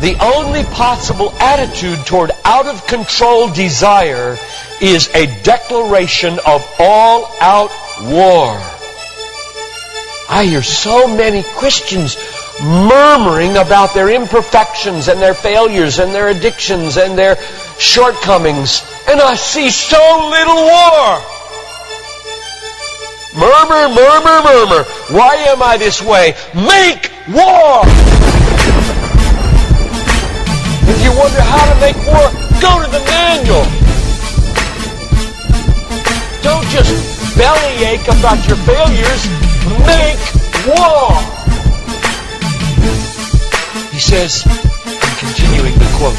The only possible attitude toward out-of-control desire is a declaration of all-out war. I hear so many Christians murmuring about their imperfections and their failures and their addictions and their shortcomings, and I see so little war. Murmur, murmur, murmur. Why am I this way? Make war! If you wonder how to make war, go to the manual. Don't just bellyache about your failures. Make war! He says, I'm continuing the quote,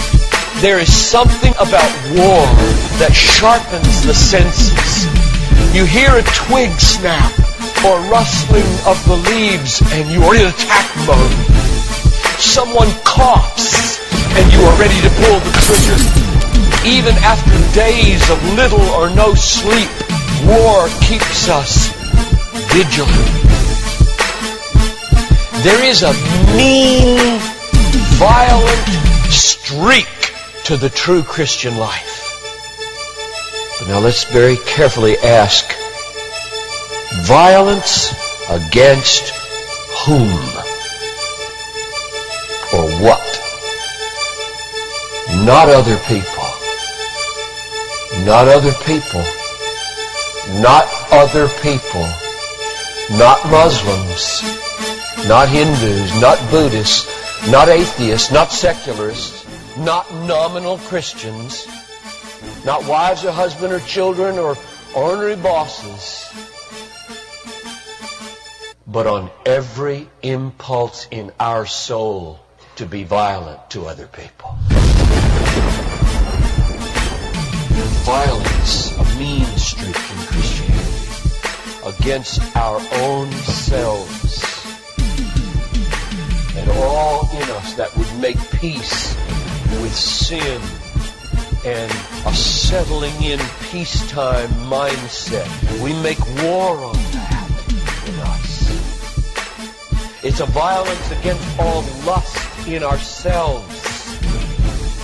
there is something about war that sharpens the senses. You hear a twig snap or rustling of the leaves and you are in attack mode. Someone coughs and you are ready to pull the trigger. Even after days of little or no sleep, war keeps us vigilant. There is a mean, violent streak to the true Christian life. But now let's very carefully ask, violence against whom? Or what? Not other people. Not other people. Not other people. Not Muslims. Not Hindus. Not Buddhists. Not atheists. Not secularists. Not nominal Christians. Not wives or husband or children or ornery bosses. But on every impulse in our soul to be violent to other people. Violence, a mean streak in Christianity, against our own selves. And all in us that would make peace with sin and a settling in peacetime mindset. We make war on that in us. It's a violence against all lust in ourselves.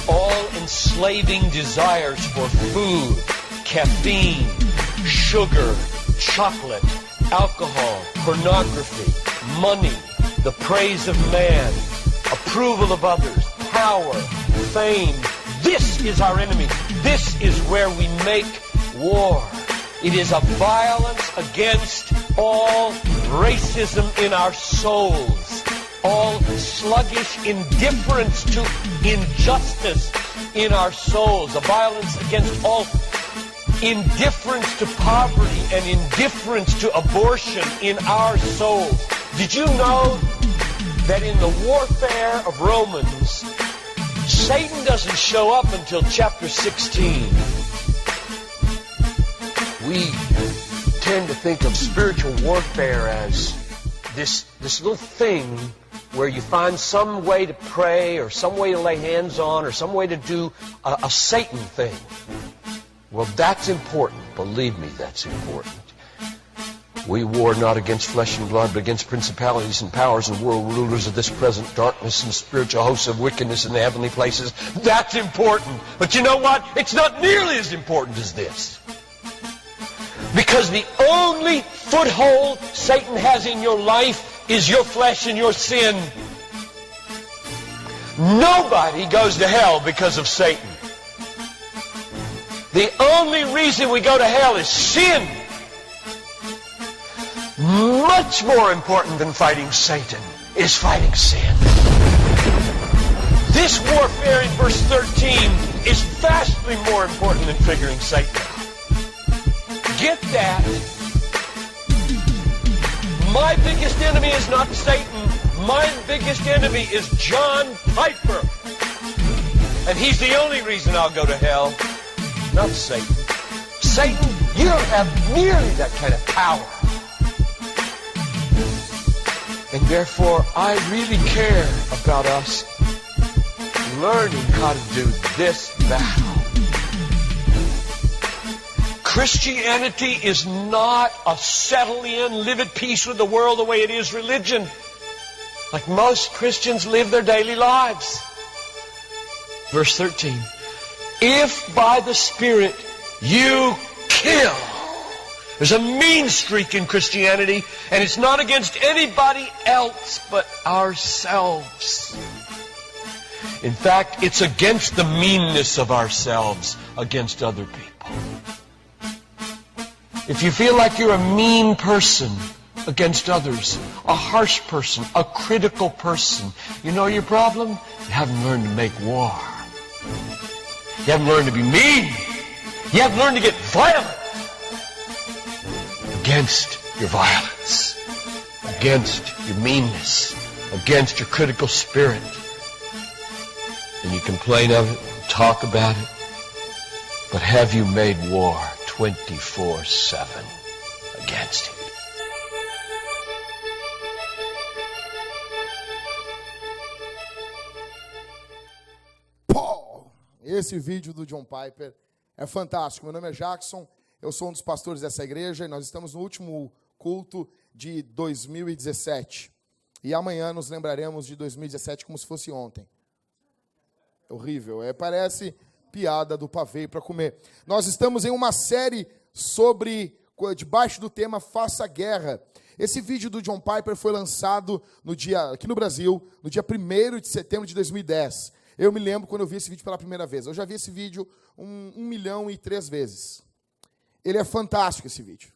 All enslaving desires for food, caffeine, sugar, chocolate, alcohol, pornography, money, the praise of man, approval of others, power, fame. This is our enemy. This is where we make war. It is a violence against all racism in our souls, all sluggish indifference to injustice in our souls, a violence against all indifference to poverty and indifference to abortion in our souls. Did you know that in the warfare of Romans, Satan doesn't show up until chapter 16. We tend to think of spiritual warfare as this little thing where you find some way to pray or some way to lay hands on or some way to do a Satan thing. Well, that's important. Believe me, that's important. We war not against flesh and blood, but against principalities and powers and world rulers of this present darkness and spiritual hosts of wickedness in the heavenly places. That's important. But you know what? It's not nearly as important as this. Because the only foothold Satan has in your life is your flesh and your sin. Nobody goes to hell because of Satan. The only reason we go to hell is sin. Much more important than fighting Satan is fighting sin. This warfare in verse 13 is vastly more important than figuring Satan out. Get that. My biggest enemy is not Satan. My biggest enemy is John Piper. And he's the only reason I'll go to hell, not Satan. Satan, you don't have nearly that kind of power. And therefore, I really care about us learning how to do this battle. Christianity is not a settle in, live at peace with the world the way it is religion. Like most Christians live their daily lives. Verse 13. If by the Spirit you kill. There's a mean streak in Christianity, and it's not against anybody else but ourselves. In fact, it's against the meanness of ourselves against other people. If you feel like you're a mean person against others, a harsh person, a critical person, you know your problem? You haven't learned to make war. You haven't learned to be mean. You haven't learned to get violent against your violence, against your meanness, against your critical spirit. And you complain of it, talk about it, but have you made war 24/7 against it? Esse vídeo do John Piper é fantástico. Meu nome é Jackson, eu sou um dos pastores dessa igreja e nós estamos no último culto de 2017. E amanhã nos lembraremos de 2017 como se fosse ontem. É horrível, parece piada do pavê para comer. Nós estamos em uma série debaixo do tema Faça Guerra. Esse vídeo do John Piper foi lançado aqui no Brasil, no dia 1º de setembro de 2010. Eu me lembro quando eu vi esse vídeo pela primeira vez. Eu já vi esse vídeo 1.003 vezes. Ele é fantástico, esse vídeo.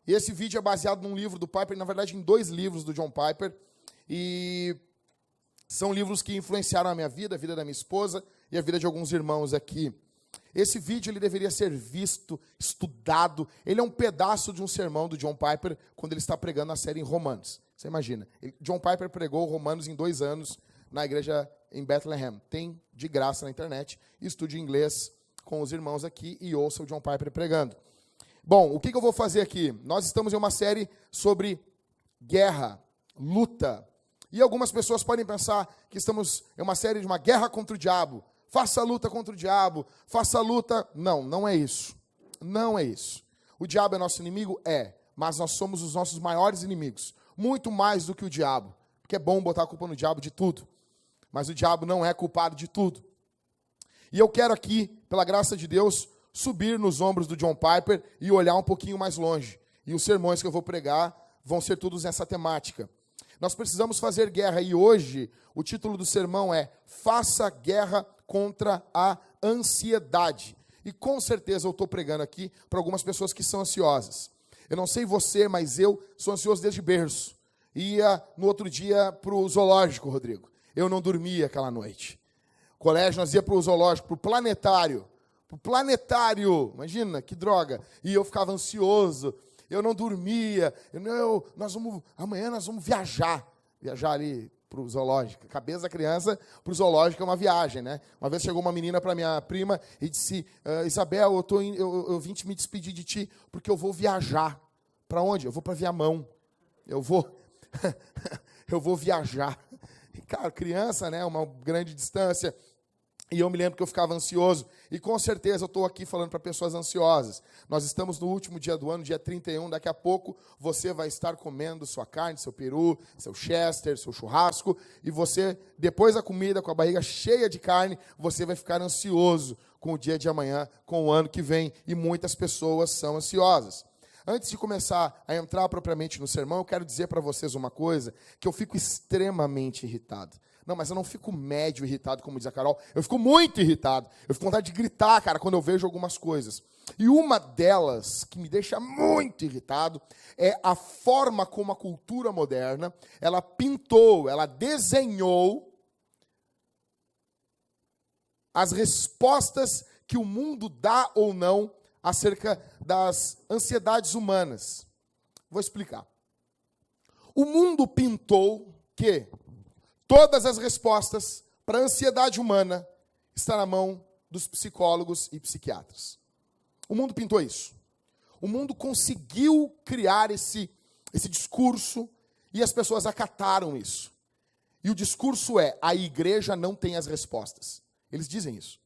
E esse vídeo é baseado num livro do Piper, na verdade em 2 livros do John Piper. E são livros que influenciaram a minha vida, a vida da minha esposa e a vida de alguns irmãos aqui. Esse vídeo ele deveria ser visto, estudado. Ele é um pedaço de um sermão do John Piper quando ele está pregando a série em Romanos. Você imagina. John Piper pregou Romanos em 2 anos na igreja em Bethlehem. Tem de graça na internet. Estude inglês com os irmãos aqui e ouça o John Piper pregando. Bom, o que eu vou fazer aqui? Nós estamos em uma série sobre guerra, luta. E algumas pessoas podem pensar que estamos em uma série de uma guerra contra o diabo. Faça a luta contra o diabo. Faça a luta... Não, não é isso. Não é isso. O diabo é nosso inimigo? É. Mas nós somos os nossos maiores inimigos. Muito mais do que o diabo. Porque é bom botar a culpa no diabo de tudo. Mas o diabo não é culpado de tudo. E eu quero aqui, pela graça de Deus, subir nos ombros do John Piper e olhar um pouquinho mais longe. E os sermões que eu vou pregar vão ser todos nessa temática. Nós precisamos fazer guerra. E hoje, o título do sermão é Faça Guerra contra a Ansiedade. E com certeza eu estou pregando aqui para algumas pessoas que são ansiosas. Eu não sei você, mas eu sou ansioso desde berço. Ia no outro dia para o zoológico, Rodrigo. Eu não dormia aquela noite. Colégio, nós ia para o zoológico, para o planetário. Para o planetário, imagina, que droga. E eu ficava ansioso, eu não dormia. Amanhã nós vamos viajar. Viajar ali para o zoológico. A cabeça da criança para o zoológico é uma viagem, né? Uma vez chegou uma menina para minha prima e disse, Isabel, eu vim me despedir de ti porque eu vou viajar. Para onde? Eu vou para Viamão. Eu vou viajar. Cara, criança, né, uma grande distância, e eu me lembro que eu ficava ansioso, e com certeza eu estou aqui falando para pessoas ansiosas. Nós estamos no último dia do ano, dia 31, daqui a pouco você vai estar comendo sua carne, seu peru, seu chester, seu churrasco, e você, depois da comida, com a barriga cheia de carne, você vai ficar ansioso com o dia de amanhã, com o ano que vem, e muitas pessoas são ansiosas. Antes de começar a entrar propriamente no sermão, eu quero dizer para vocês uma coisa, que eu fico extremamente irritado. Não, mas eu não fico médio irritado, como diz a Carol. Eu fico muito irritado. Eu fico com vontade de gritar, cara, quando eu vejo algumas coisas. E uma delas, que me deixa muito irritado, é a forma como a cultura moderna, ela pintou, ela desenhou as respostas que o mundo dá ou não acerca das ansiedades humanas. Vou explicar. O mundo pintou que todas as respostas para a ansiedade humana estão na mão dos psicólogos e psiquiatras. O mundo pintou isso. O mundo conseguiu criar esse discurso e as pessoas acataram isso. E o discurso é, a igreja não tem as respostas. Eles dizem isso.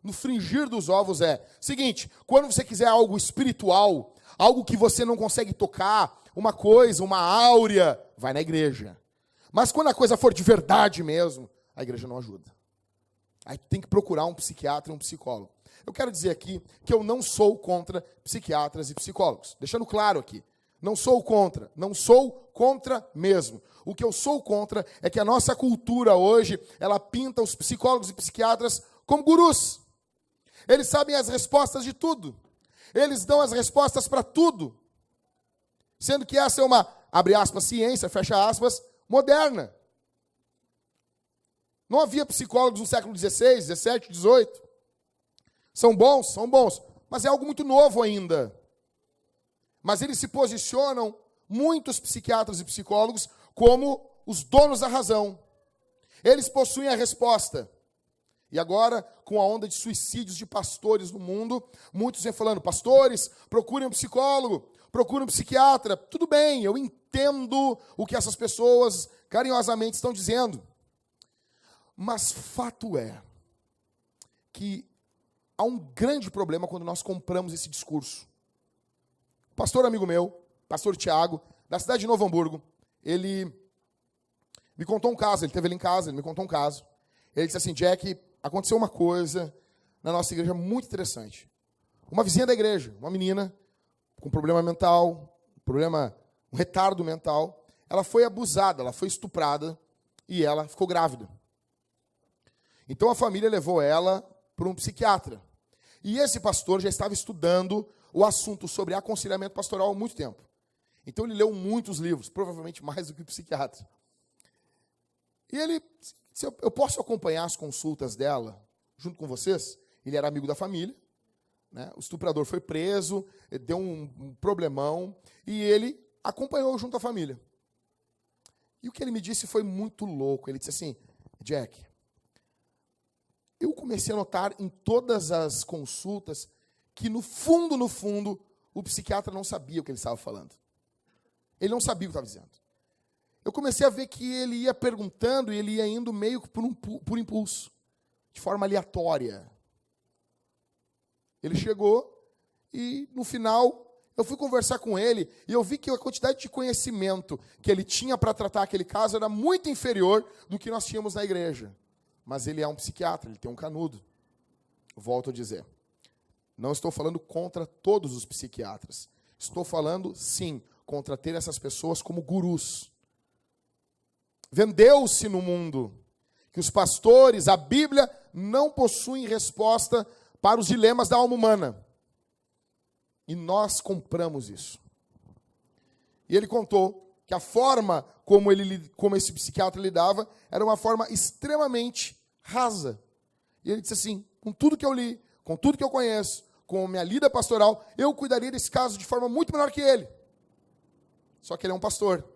No fringir dos ovos seguinte, quando você quiser algo espiritual, algo que você não consegue tocar, uma coisa, uma áurea, vai na igreja. Mas quando a coisa for de verdade mesmo, a igreja não ajuda. Aí tu tem que procurar um psiquiatra e um psicólogo. Eu quero dizer aqui que eu não sou contra psiquiatras e psicólogos. Deixando claro aqui. Não sou contra mesmo. O que eu sou contra é que a nossa cultura hoje, ela pinta os psicólogos e psiquiatras como gurus. Eles sabem as respostas de tudo. Eles dão as respostas para tudo. Sendo que essa é uma, abre aspas, ciência, fecha aspas, moderna. Não havia psicólogos no século XVI, XVII, XVIII. São bons, mas é algo muito novo ainda. Mas eles se posicionam, muitos psiquiatras e psicólogos, como os donos da razão. Eles possuem a resposta. E agora, com a onda de suicídios de pastores no mundo, muitos vêm falando, pastores, procurem um psicólogo, procurem um psiquiatra. Tudo bem, eu entendo o que essas pessoas carinhosamente estão dizendo. Mas fato é que há um grande problema quando nós compramos esse discurso. O pastor amigo meu, pastor Tiago, da cidade de Novo Hamburgo, ele me contou um caso, ele esteve ali em casa, ele me contou um caso. Ele disse assim, Jack, aconteceu uma coisa na nossa igreja muito interessante. Uma vizinha da igreja, uma menina com problema mental, um retardo mental, ela foi abusada, ela foi estuprada e ela ficou grávida. Então a família levou ela para um psiquiatra. E esse pastor já estava estudando o assunto sobre aconselhamento pastoral há muito tempo. Então ele leu muitos livros, provavelmente mais do que o psiquiatra. E ele, eu posso acompanhar as consultas dela junto com vocês? Ele era amigo da família, né? O estuprador foi preso, deu um problemão, e ele acompanhou junto à família. E o que ele me disse foi muito louco. Ele disse assim, Jack, eu comecei a notar em todas as consultas que no fundo, o psiquiatra não sabia o que ele estava falando. Ele não sabia o que estava dizendo. Eu comecei a ver que ele ia perguntando e ele ia indo meio que por impulso, de forma aleatória. Ele chegou e, no final, eu fui conversar com ele e eu vi que a quantidade de conhecimento que ele tinha para tratar aquele caso era muito inferior do que nós tínhamos na igreja. Mas ele é um psiquiatra, ele tem um canudo. Volto a dizer, não estou falando contra todos os psiquiatras. Estou falando, sim, contra ter essas pessoas como gurus. Vendeu-se no mundo que os pastores, a Bíblia, não possuem resposta para os dilemas da alma humana. E nós compramos isso. E ele contou que a forma como esse psiquiatra lidava era uma forma extremamente rasa. E ele disse assim, com tudo que eu li, com tudo que eu conheço, com a minha lida pastoral, eu cuidaria desse caso de forma muito melhor que ele. Só que ele é um pastor.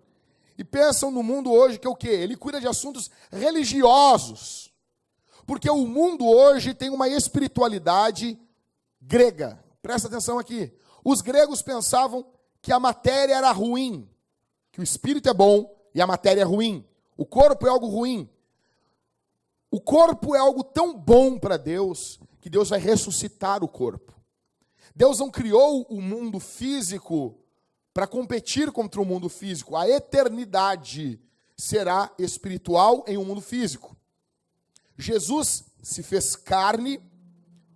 E pensam no mundo hoje que é o quê? Ele cuida de assuntos religiosos. Porque o mundo hoje tem uma espiritualidade grega. Presta atenção aqui. Os gregos pensavam que a matéria era ruim, que o espírito é bom e a matéria é ruim. O corpo é algo ruim. O corpo é algo tão bom para Deus que Deus vai ressuscitar o corpo. Deus não criou o mundo físico para competir contra o mundo físico. A eternidade será espiritual em um mundo físico. Jesus se fez carne,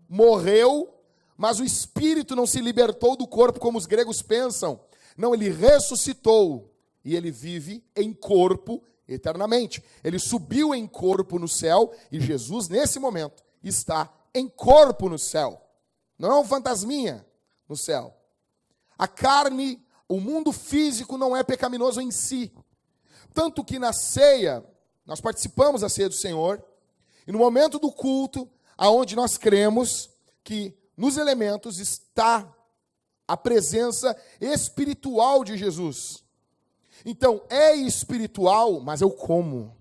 morreu, mas o espírito não se libertou do corpo como os gregos pensam. Não, ele ressuscitou e ele vive em corpo eternamente. Ele subiu em corpo no céu e Jesus, nesse momento, está em corpo no céu. Não é um fantasminha no céu. A carne, o mundo físico não é pecaminoso em si. Tanto que na ceia, nós participamos da ceia do Senhor, e no momento do culto, aonde nós cremos que nos elementos está a presença espiritual de Jesus. Então, é espiritual, mas eu como.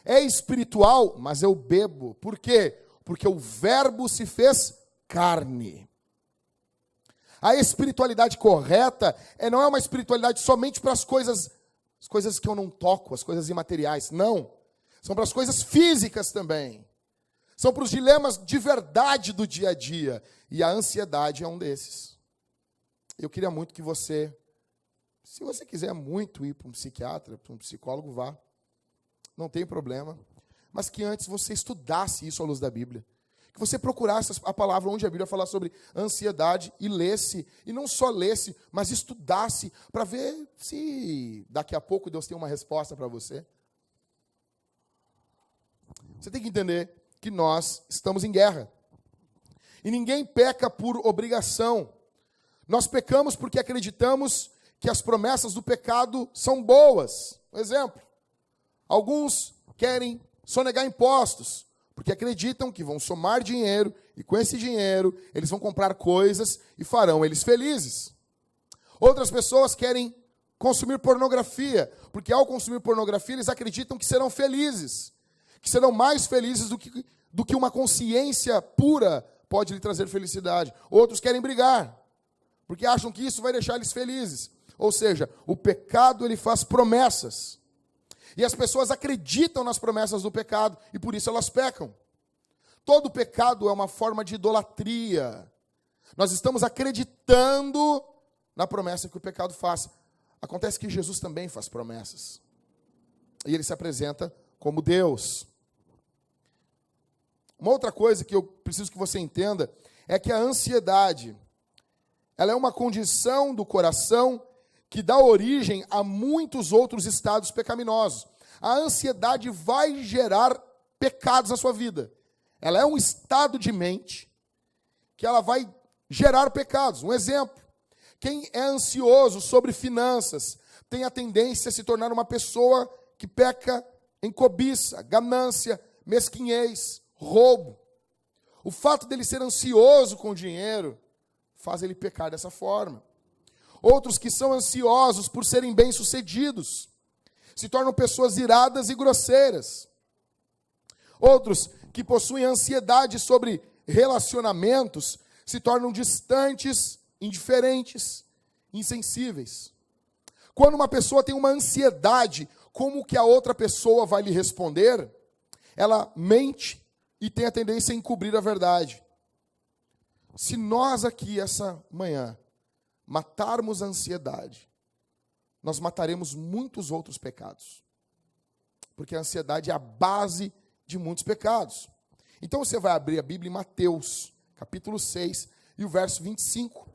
É espiritual, mas eu bebo. Por quê? Porque o Verbo se fez carne. A espiritualidade correta não é uma espiritualidade somente para as coisas que eu não toco, as coisas imateriais. Não. São para as coisas físicas também. São para os dilemas de verdade do dia a dia. E a ansiedade é um desses. Eu queria muito que você, se você quiser muito ir para um psiquiatra, para um psicólogo, vá. Não tem problema. mas que antes você estudasse isso à luz da Bíblia. Que você procurasse a palavra onde a Bíblia fala sobre ansiedade e lesse, e não só lesse, mas estudasse, para ver se daqui a pouco Deus tem uma resposta para você. Você tem que entender que nós estamos em guerra. E ninguém peca por obrigação. Nós pecamos porque acreditamos que as promessas do pecado são boas. Um exemplo, alguns querem sonegar impostos, porque acreditam que vão somar dinheiro, e com esse dinheiro eles vão comprar coisas e farão eles felizes. Outras pessoas querem consumir pornografia, porque ao consumir pornografia eles acreditam que serão felizes, que serão mais felizes do que uma consciência pura pode lhe trazer felicidade. Outros querem brigar, porque acham que isso vai deixar eles felizes. Ou seja, o pecado ele faz promessas. E as pessoas acreditam nas promessas do pecado e por isso elas pecam. Todo pecado é uma forma de idolatria. Nós estamos acreditando na promessa que o pecado faz. Acontece que Jesus também faz promessas. E ele se apresenta como Deus. Uma outra coisa que eu preciso que você entenda é que a ansiedade, ela é uma condição do coração que dá origem a muitos outros estados pecaminosos. A ansiedade vai gerar pecados na sua vida. Ela é um estado de mente que ela vai gerar pecados. Um exemplo, quem é ansioso sobre finanças tem a tendência a se tornar uma pessoa que peca em cobiça, ganância, mesquinhez, roubo. O fato dele ser ansioso com o dinheiro faz ele pecar dessa forma. Outros que são ansiosos por serem bem-sucedidos se tornam pessoas iradas e grosseiras. Outros que possuem ansiedade sobre relacionamentos se tornam distantes, indiferentes, insensíveis. Quando uma pessoa tem uma ansiedade, como que a outra pessoa vai lhe responder? Ela mente e tem a tendência a encobrir a verdade. Se nós aqui essa manhã matarmos a ansiedade, nós mataremos muitos outros pecados. Porque a ansiedade é a base de muitos pecados. Então você vai abrir a Bíblia em Mateus, capítulo 6, e o verso 25.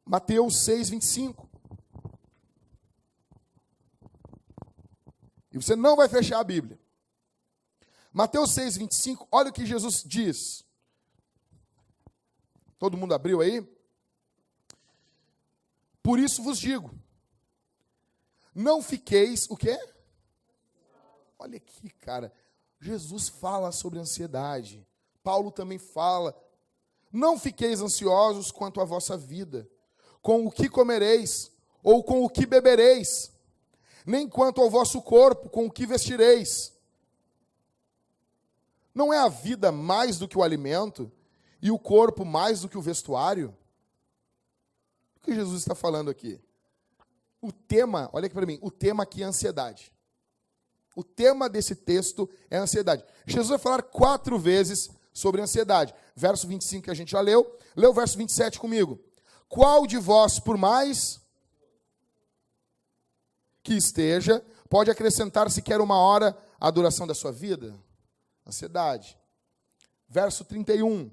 Mateus 6, 25. E você não vai fechar a Bíblia. Mateus 6, 25, olha o que Jesus diz. Todo mundo abriu aí? Por isso vos digo, não fiqueis, o quê? Olha aqui, cara. Jesus fala sobre ansiedade. Paulo também fala. Não fiqueis ansiosos quanto à vossa vida, com o que comereis, ou com o que bebereis, nem quanto ao vosso corpo, com o que vestireis. Não é a vida mais do que o alimento, e o corpo mais do que o vestuário? O que Jesus está falando aqui? O tema, olha aqui para mim, o tema aqui é ansiedade. O tema desse texto é ansiedade. Jesus vai falar 4 vezes sobre ansiedade. Verso 25 que a gente já leu. Lê o verso 27 comigo. Qual de vós, por mais que esteja, pode acrescentar sequer uma hora à duração da sua vida? Ansiedade. Verso 31.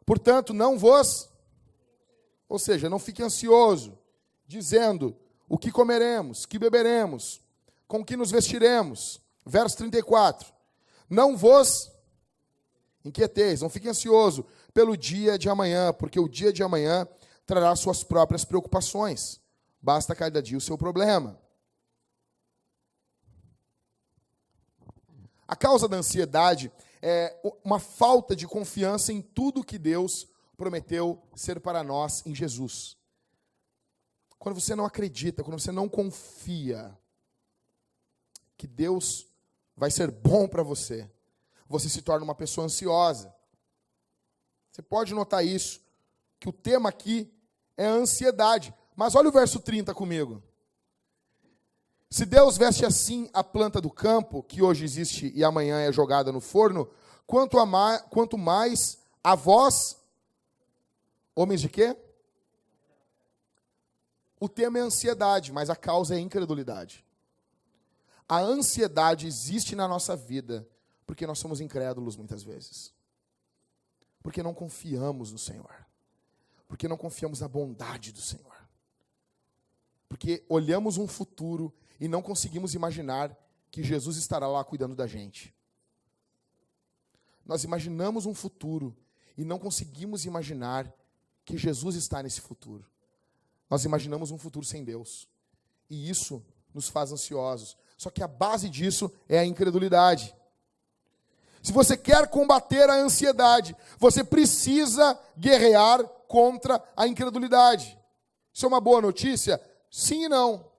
Portanto, não vos, ou seja, não fique ansioso, dizendo o que comeremos, que beberemos, com que nos vestiremos. Verso 34. Não vos inquieteis, não fique ansioso pelo dia de amanhã, porque o dia de amanhã trará suas próprias preocupações. Basta cada dia o seu problema. A causa da ansiedade é uma falta de confiança em tudo que Deus prometeu ser para nós em Jesus. Quando você não acredita, quando você não confia que Deus vai ser bom para você, você se torna uma pessoa ansiosa. Você pode notar isso, que o tema aqui é a ansiedade. Mas olha o verso 30 comigo. Se Deus veste assim a planta do campo, que hoje existe e amanhã é jogada no forno, quanto mais a vós, homens de quê? O tema é ansiedade, mas a causa é incredulidade. A ansiedade existe na nossa vida porque nós somos incrédulos muitas vezes. Porque não confiamos no Senhor. Porque não confiamos na bondade do Senhor. Porque olhamos um futuro e não conseguimos imaginar que Jesus estará lá cuidando da gente. Nós imaginamos um futuro e não conseguimos imaginar que Jesus está nesse futuro. Nós imaginamos um futuro sem Deus. E isso nos faz ansiosos. Só que a base disso é a incredulidade. Se você quer combater a ansiedade, você precisa guerrear contra a incredulidade. Isso é uma boa notícia? Sim e não.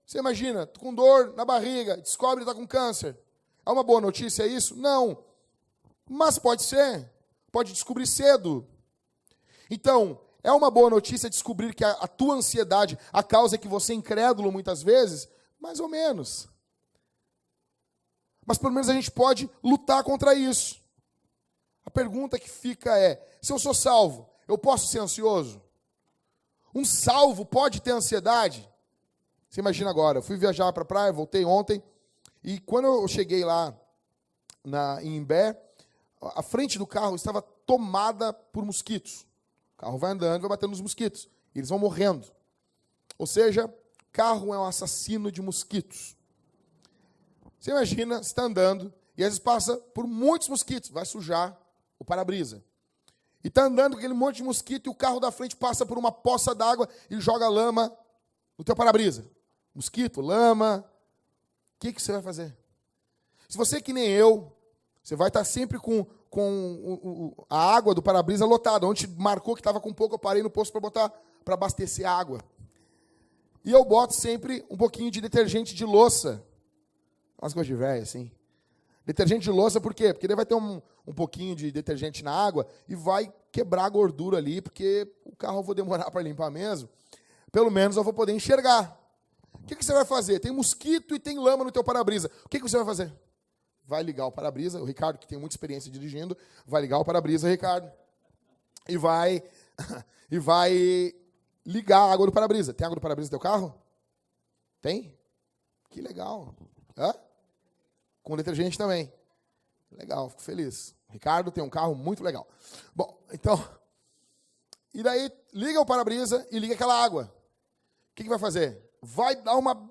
Você imagina, com dor na barriga, descobre que está com câncer. É uma boa notícia isso? Não. Mas pode ser. Pode descobrir cedo. Então, é uma boa notícia descobrir que a tua ansiedade, a causa é que você é incrédulo muitas vezes? Mais ou menos. Mas pelo menos a gente pode lutar contra isso. A pergunta que fica é, se eu sou salvo, eu posso ser ansioso? Um salvo pode ter ansiedade? Você imagina agora, eu fui viajar para a praia, voltei ontem, e quando eu cheguei lá em Imbé, a frente do carro estava tomada por mosquitos. O carro vai andando e vai batendo nos mosquitos. E eles vão morrendo. Ou seja, carro é um assassino de mosquitos. Você imagina, você está andando e às vezes passa por muitos mosquitos, vai sujar o para-brisa. E está andando com aquele monte de mosquito e o carro da frente passa por uma poça d'água e joga lama no teu para-brisa. Mosquito, lama. O que você vai fazer? Se você é que nem eu, você vai estar sempre com a água do para-brisa lotada. Onde marcou que estava com pouco, eu parei no posto para abastecer a água. E eu boto sempre um pouquinho de detergente de louça. Umas coisas de velho, assim. Detergente de louça, por quê? Porque daí vai ter um pouquinho de detergente na água e vai quebrar a gordura ali, porque o carro eu vou demorar para limpar mesmo. Pelo menos eu vou poder enxergar. O que você vai fazer? Tem mosquito e tem lama no teu para-brisa. O que você vai fazer? Vai ligar o para-brisa. O Ricardo, que tem muita experiência dirigindo, vai ligar o para-brisa, Ricardo. E vai ligar a água do para-brisa. Tem água do para-brisa no teu carro? Tem? Que legal. Hã? Com detergente também. Legal, fico feliz. O Ricardo tem um carro muito legal. Bom, então... E daí, liga o para-brisa e liga aquela água. O que vai fazer? Vai dar uma...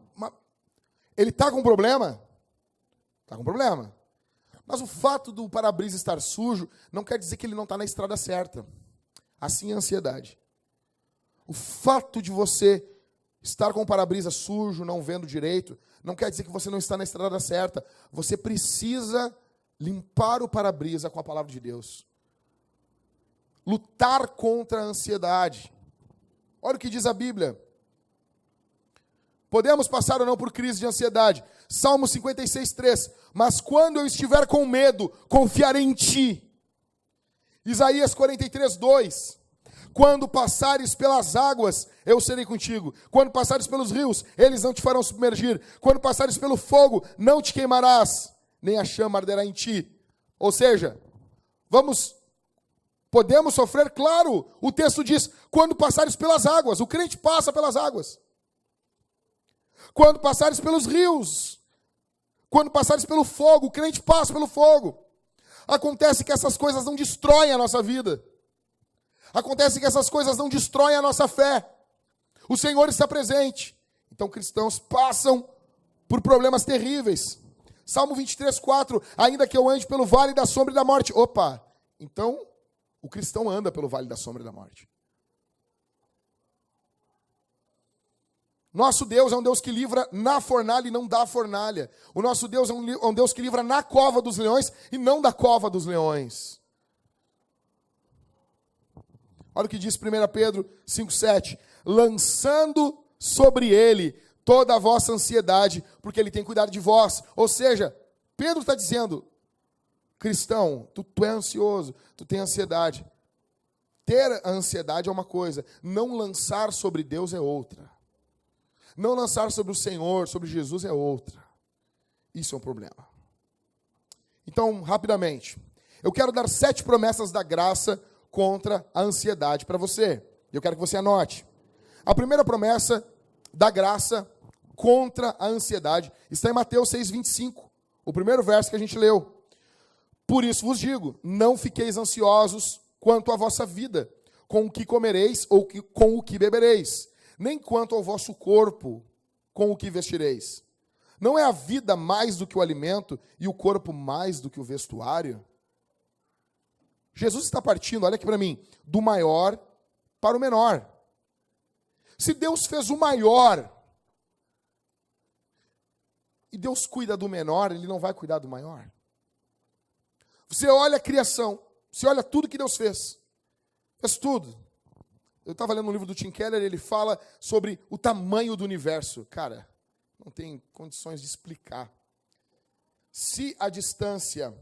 Ele está com problema? Está com problema. Mas o fato do para-brisa estar sujo não quer dizer que ele não está na estrada certa. Assim é a ansiedade. O fato de você estar com o para-brisa sujo, não vendo direito, não quer dizer que você não está na estrada certa. Você precisa limpar o para-brisa com a palavra de Deus. Lutar contra a ansiedade. Olha o que diz a Bíblia. Podemos passar ou não por crise de ansiedade. Salmo 56:3. Mas quando eu estiver com medo, confiarei em ti. Isaías 43:2. Quando passares pelas águas, eu serei contigo. Quando passares pelos rios, eles não te farão submergir. Quando passares pelo fogo, não te queimarás, nem a chama arderá em ti. Ou seja, podemos sofrer, claro. O texto diz, quando passares pelas águas. O crente passa pelas águas. Quando passares pelos rios. Quando passares pelo fogo, o crente passa pelo fogo. Acontece que essas coisas não destroem a nossa vida. Acontece que essas coisas não destroem a nossa fé. O Senhor está presente. Então cristãos passam por problemas terríveis. Salmo 23:4. Ainda que eu ande pelo vale da sombra e da morte. Opa! Então, o cristão anda pelo vale da sombra e da morte. Nosso Deus é um Deus que livra na fornalha e não da fornalha. O nosso Deus é um Deus que livra na cova dos leões e não da cova dos leões. Olha o que diz 1 Pedro 5:7. Lançando sobre ele toda a vossa ansiedade, porque ele tem cuidado de vós. Ou seja, Pedro está dizendo, cristão, tu é ansioso, tu tem ansiedade. Ter a ansiedade é uma coisa, não lançar sobre Deus é outra. Não lançar sobre o Senhor, sobre Jesus é outra. Isso é um problema. Então, rapidamente, eu quero dar 7 promessas da graça contra a ansiedade para você. Eu quero que você anote. A primeira promessa da graça contra a ansiedade está em Mateus 6,25, o primeiro verso que a gente leu. Por isso vos digo, não fiqueis ansiosos quanto à vossa vida, com o que comereis ou com o que bebereis, nem quanto ao vosso corpo, com o que vestireis. Não é a vida mais do que o alimento e o corpo mais do que o vestuário? Jesus está partindo, olha aqui para mim, do maior para o menor. Se Deus fez o maior e Deus cuida do menor, Ele não vai cuidar do maior? Você olha a criação, você olha tudo que Deus fez tudo. Eu estava lendo um livro do Tim Keller, ele fala sobre o tamanho do universo. Cara, não tem condições de explicar. Se a distância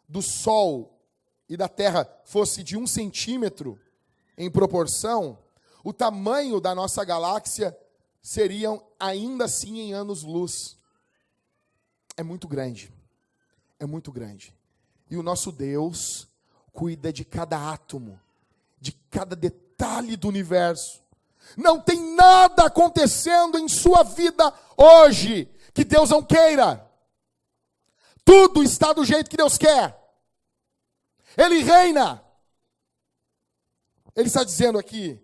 do Sol e da Terra fosse de 1 centímetro em proporção, o tamanho da nossa galáxia seriam ainda assim em anos-luz. É muito grande. É muito grande. E o nosso Deus cuida de cada átomo, de cada detalhe do universo. Não tem nada acontecendo em sua vida hoje que Deus não queira. Tudo está do jeito que Deus quer. Ele reina. Ele está dizendo aqui,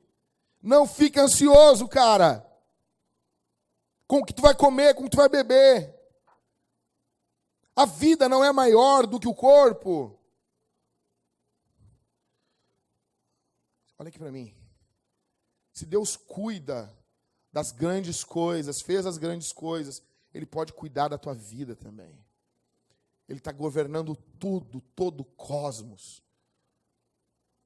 não fica ansioso, cara, com o que tu vai comer, com o que tu vai beber. A vida não é maior do que o corpo. Olha aqui para mim. Se Deus cuida das grandes coisas, fez as grandes coisas, Ele pode cuidar da tua vida também. Ele está governando tudo, todo o cosmos.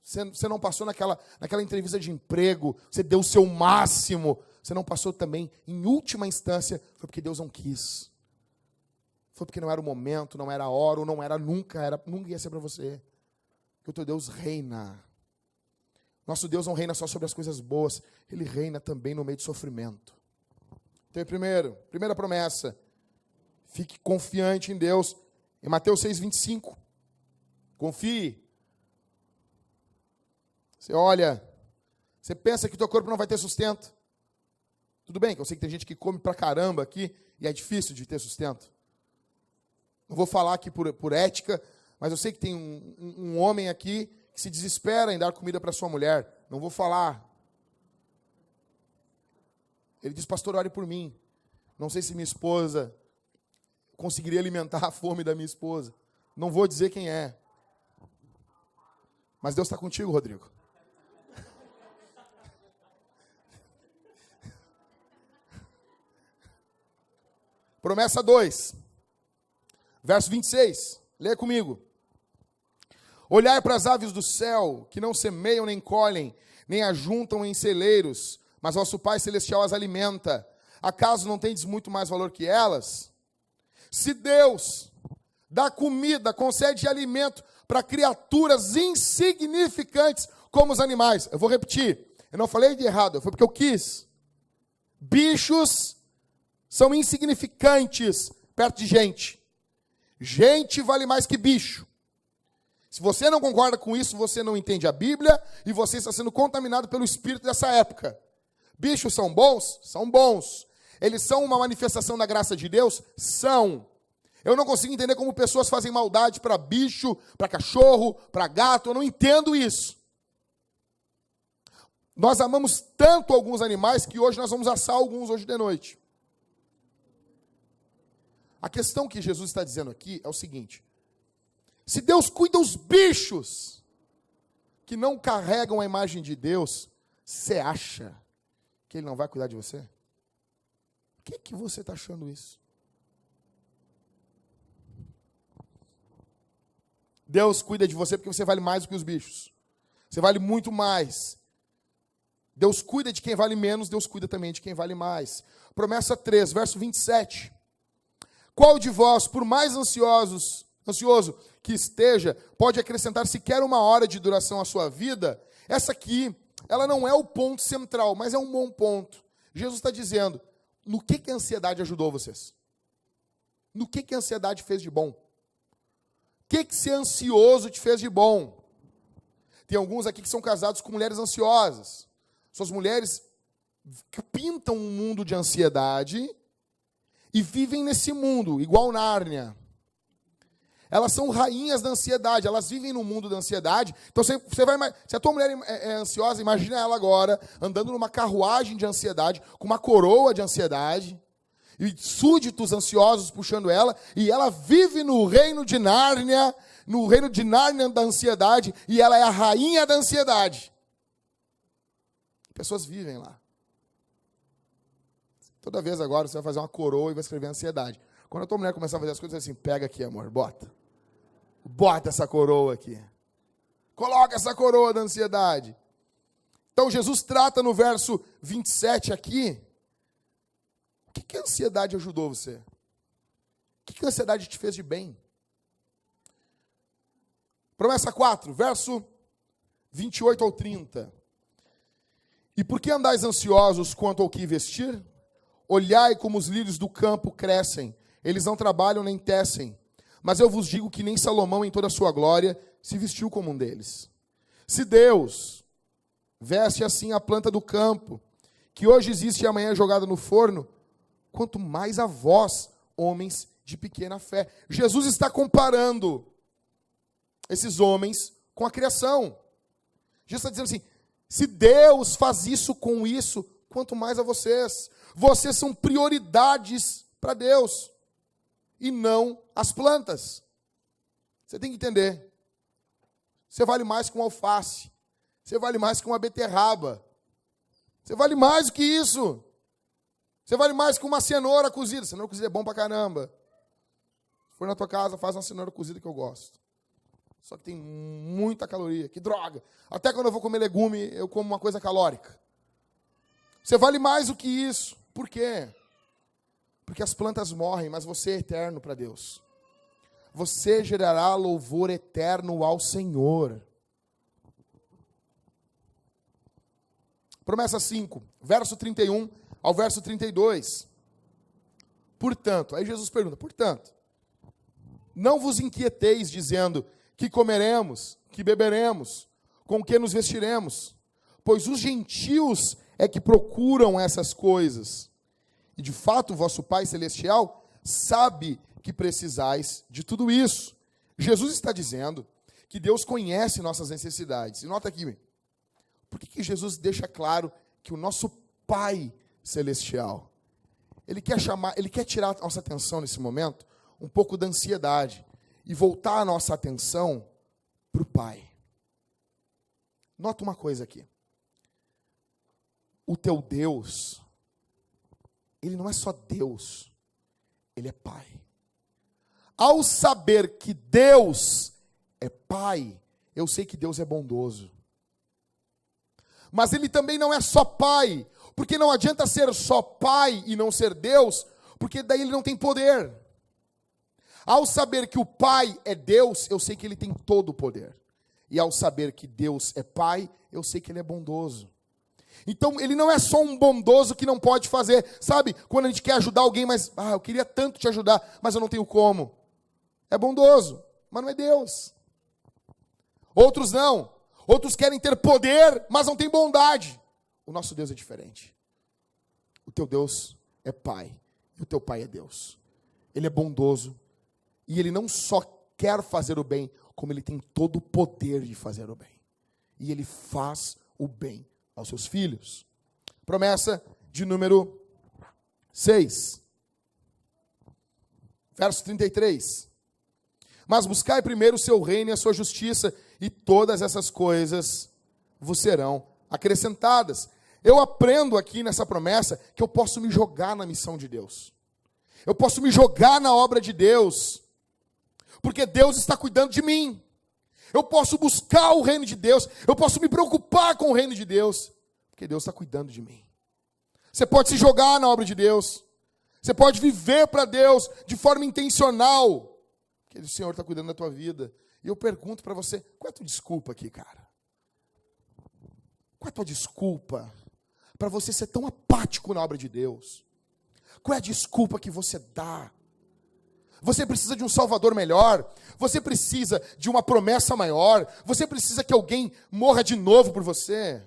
Você não passou naquela entrevista de emprego, você deu o seu máximo. Você não passou também, em última instância, foi porque Deus não quis. Foi porque não era o momento, não era a hora, ou não era nunca, nunca ia ser para você. Porque o teu Deus reina. Nosso Deus não reina só sobre as coisas boas, Ele reina também no meio de sofrimento. Então, primeira promessa, fique confiante em Deus. Em Mateus 6,25, confie. Você olha, você pensa que o teu corpo não vai ter sustento. Tudo bem, que eu sei que tem gente que come pra caramba aqui, e é difícil de ter sustento. Não vou falar aqui por ética, mas eu sei que tem um homem aqui que se desespera em dar comida para sua mulher. Não vou falar. Ele diz, pastor, ore por mim. Não sei se minha esposa conseguiria alimentar a fome da minha esposa. Não vou dizer quem é. Mas Deus está contigo, Rodrigo. Promessa 2. Verso 26. Leia comigo. Olhai para as aves do céu, que não semeiam nem colhem, nem ajuntam em celeiros, mas vosso Pai Celestial as alimenta. Acaso não tendes muito mais valor que elas? Se Deus dá comida, concede alimento para criaturas insignificantes como os animais. Eu vou repetir. Eu não falei de errado, foi porque eu quis. Bichos são insignificantes perto de gente. Gente vale mais que bicho. Se você não concorda com isso, você não entende a Bíblia e você está sendo contaminado pelo espírito dessa época. Bichos são bons? São bons. Eles são uma manifestação da graça de Deus? São. Eu não consigo entender como pessoas fazem maldade para bicho, para cachorro, para gato. Eu não entendo isso. Nós amamos tanto alguns animais que hoje nós vamos assar alguns hoje de noite. A questão que Jesus está dizendo aqui é o seguinte. Se Deus cuida dos bichos que não carregam a imagem de Deus, você acha que Ele não vai cuidar de você? Por que você está achando isso? Deus cuida de você porque você vale mais do que os bichos. Você vale muito mais. Deus cuida de quem vale menos, Deus cuida também de quem vale mais. Promessa 3, verso 27. Qual de vós, por mais ansioso que esteja, pode acrescentar sequer uma hora de duração à sua vida? Essa aqui, ela não é o ponto central, mas é um bom ponto. Jesus está dizendo, no que a ansiedade ajudou vocês? No que a ansiedade fez de bom? O que ser ansioso te fez de bom? Tem alguns aqui que são casados com mulheres ansiosas. Suas mulheres pintam um mundo de ansiedade e vivem nesse mundo, igual Nárnia. Elas são rainhas da ansiedade, elas vivem no mundo da ansiedade. Então se a tua mulher é ansiosa, imagina ela agora andando numa carruagem de ansiedade, com uma coroa de ansiedade, e súditos ansiosos puxando ela, e ela vive no reino de Nárnia da ansiedade, e ela é a rainha da ansiedade. Pessoas vivem lá. Toda vez agora você vai fazer uma coroa e vai escrever ansiedade. Quando a tua mulher começar a fazer as coisas, assim, pega aqui, amor, bota. Bota essa coroa aqui. Coloca essa coroa da ansiedade. Então Jesus trata no verso 27 aqui. O que a ansiedade ajudou você? O que a ansiedade te fez de bem? Promessa 4, verso 28 ao 30. E por que andais ansiosos quanto ao que vestir? Olhai como os lírios do campo crescem. Eles não trabalham nem tecem. Mas eu vos digo que nem Salomão em toda a sua glória se vestiu como um deles. Se Deus veste assim a planta do campo, que hoje existe e amanhã é jogada no forno, quanto mais a vós, homens de pequena fé. Jesus está comparando esses homens com a criação. Jesus está dizendo assim, se Deus faz isso com isso, quanto mais a vocês. Vocês são prioridades para Deus e não as plantas. Você tem que entender. Você vale mais que um alface. Você vale mais que uma beterraba. Você vale mais do que isso. Você vale mais que uma cenoura cozida. Cenoura cozida é bom pra caramba. Se for na tua casa, faz uma cenoura cozida que eu gosto. Só que tem muita caloria. Que droga. Até quando eu vou comer legume, eu como uma coisa calórica. Você vale mais do que isso. Por quê? Porque as plantas morrem, mas você é eterno para Deus. Você gerará louvor eterno ao Senhor. Promessa 5, verso 31 ao verso 32. Portanto, aí Jesus pergunta, portanto, não vos inquieteis dizendo que comeremos, que beberemos, com que nos vestiremos, pois os gentios é que procuram essas coisas. E de fato, o vosso Pai Celestial sabe que precisais de tudo isso. Jesus está dizendo que Deus conhece nossas necessidades. E nota aqui, por que Jesus deixa claro que o nosso Pai Celestial, Ele quer tirar a nossa atenção nesse momento, um pouco da ansiedade, e voltar a nossa atenção para o Pai. Nota uma coisa aqui. O teu Deus, Ele não é só Deus, Ele é Pai. Ao saber que Deus é Pai, eu sei que Deus é bondoso. Mas Ele também não é só Pai, porque não adianta ser só Pai e não ser Deus, porque daí Ele não tem poder. Ao saber que o Pai é Deus, eu sei que Ele tem todo o poder. E ao saber que Deus é Pai, eu sei que Ele é bondoso. Então, Ele não é só um bondoso que não pode fazer. Sabe, quando a gente quer ajudar alguém, mas eu queria tanto te ajudar, mas eu não tenho como. É bondoso, mas não é Deus. Outros não. Outros querem ter poder, mas não têm bondade. O nosso Deus é diferente. O teu Deus é Pai, e o teu Pai é Deus. Ele é bondoso, e Ele não só quer fazer o bem, como Ele tem todo o poder de fazer o bem. E Ele faz o bem aos seus filhos. Promessa de número 6. Verso 33. Mas buscai primeiro o seu reino e a sua justiça, e todas essas coisas vos serão acrescentadas. Eu aprendo aqui nessa promessa que eu posso me jogar na missão de Deus. Eu posso me jogar na obra de Deus, porque Deus está cuidando de mim. Eu posso buscar o reino de Deus, eu posso me preocupar com o reino de Deus, porque Deus está cuidando de mim. Você pode se jogar na obra de Deus, você pode viver para Deus de forma intencional, porque o Senhor está cuidando da tua vida. E eu pergunto para você, qual é a tua desculpa aqui, cara? Qual é a tua desculpa para você ser tão apático na obra de Deus? Qual é a desculpa que você dá? Você precisa de um Salvador melhor, você precisa de uma promessa maior, você precisa que alguém morra de novo por você.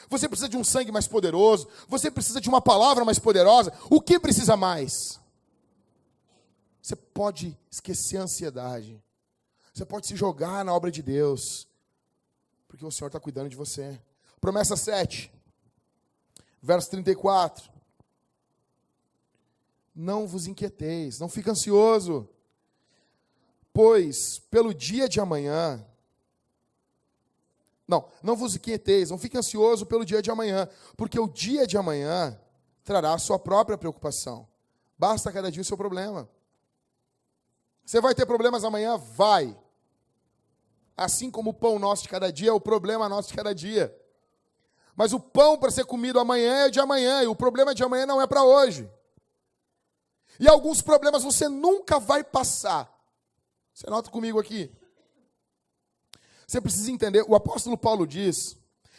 Você precisa de um sangue mais poderoso. Você precisa de uma palavra mais poderosa. O que precisa mais? Você pode esquecer a ansiedade. Você pode se jogar na obra de Deus. Porque o Senhor está cuidando de você. Promessa 7. Verso 34. Não vos inquieteis, não fique ansioso. Pois pelo dia de amanhã... Não vos inquieteis, não fique ansioso pelo dia de amanhã, porque o dia de amanhã trará a sua própria preocupação. Basta cada dia o seu problema. Você vai ter problemas amanhã? Vai. Assim como o pão nosso de cada dia é o problema nosso de cada dia. Mas o pão para ser comido amanhã é de amanhã, e o problema de amanhã não é para hoje. E alguns problemas você nunca vai passar. Você nota comigo aqui. Você precisa entender, o apóstolo Paulo diz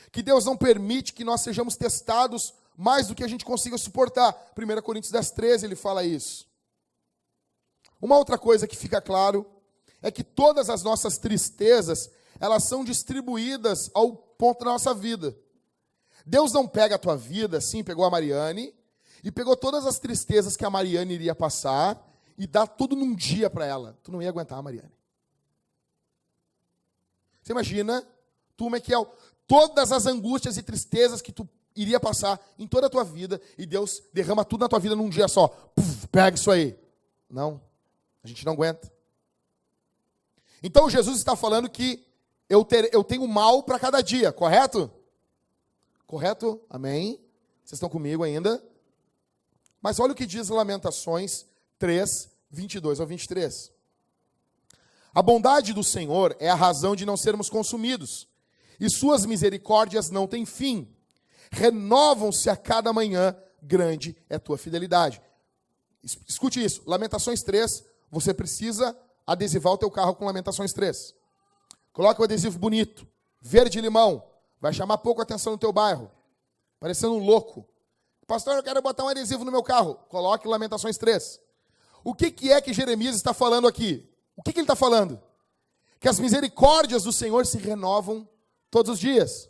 que Deus não permite que nós sejamos testados mais do que a gente consiga suportar. 1 Coríntios 10:13 ele fala isso. Uma outra coisa que fica claro é que todas as nossas tristezas, elas são distribuídas ao ponto da nossa vida. Deus não pega a tua vida, assim, pegou a Mariane, e pegou todas as tristezas que a Mariane iria passar, e dá tudo num dia para ela. Tu não ia aguentar, Mariane. Você imagina, tu, Miquel, todas as angústias e tristezas que tu iria passar em toda a tua vida, e Deus derrama tudo na tua vida num dia só. Puf, pega isso aí. Não, a gente não aguenta. Então Jesus está falando que eu tenho mal para cada dia, correto? Correto? Amém? Vocês estão comigo ainda? Mas olha o que diz Lamentações 3, 22 ao 23. A bondade do Senhor é a razão de não sermos consumidos, e suas misericórdias não têm fim. Renovam-se a cada manhã, grande é a tua fidelidade. Escute isso, Lamentações 3, você precisa adesivar o teu carro com Lamentações 3. Coloca o adesivo bonito, verde limão, vai chamar pouco atenção no teu bairro, parecendo um louco. Pastor, eu quero botar um adesivo no meu carro. Coloque Lamentações 3. O que é que Jeremias está falando aqui? O que ele está falando? Que as misericórdias do Senhor se renovam todos os dias.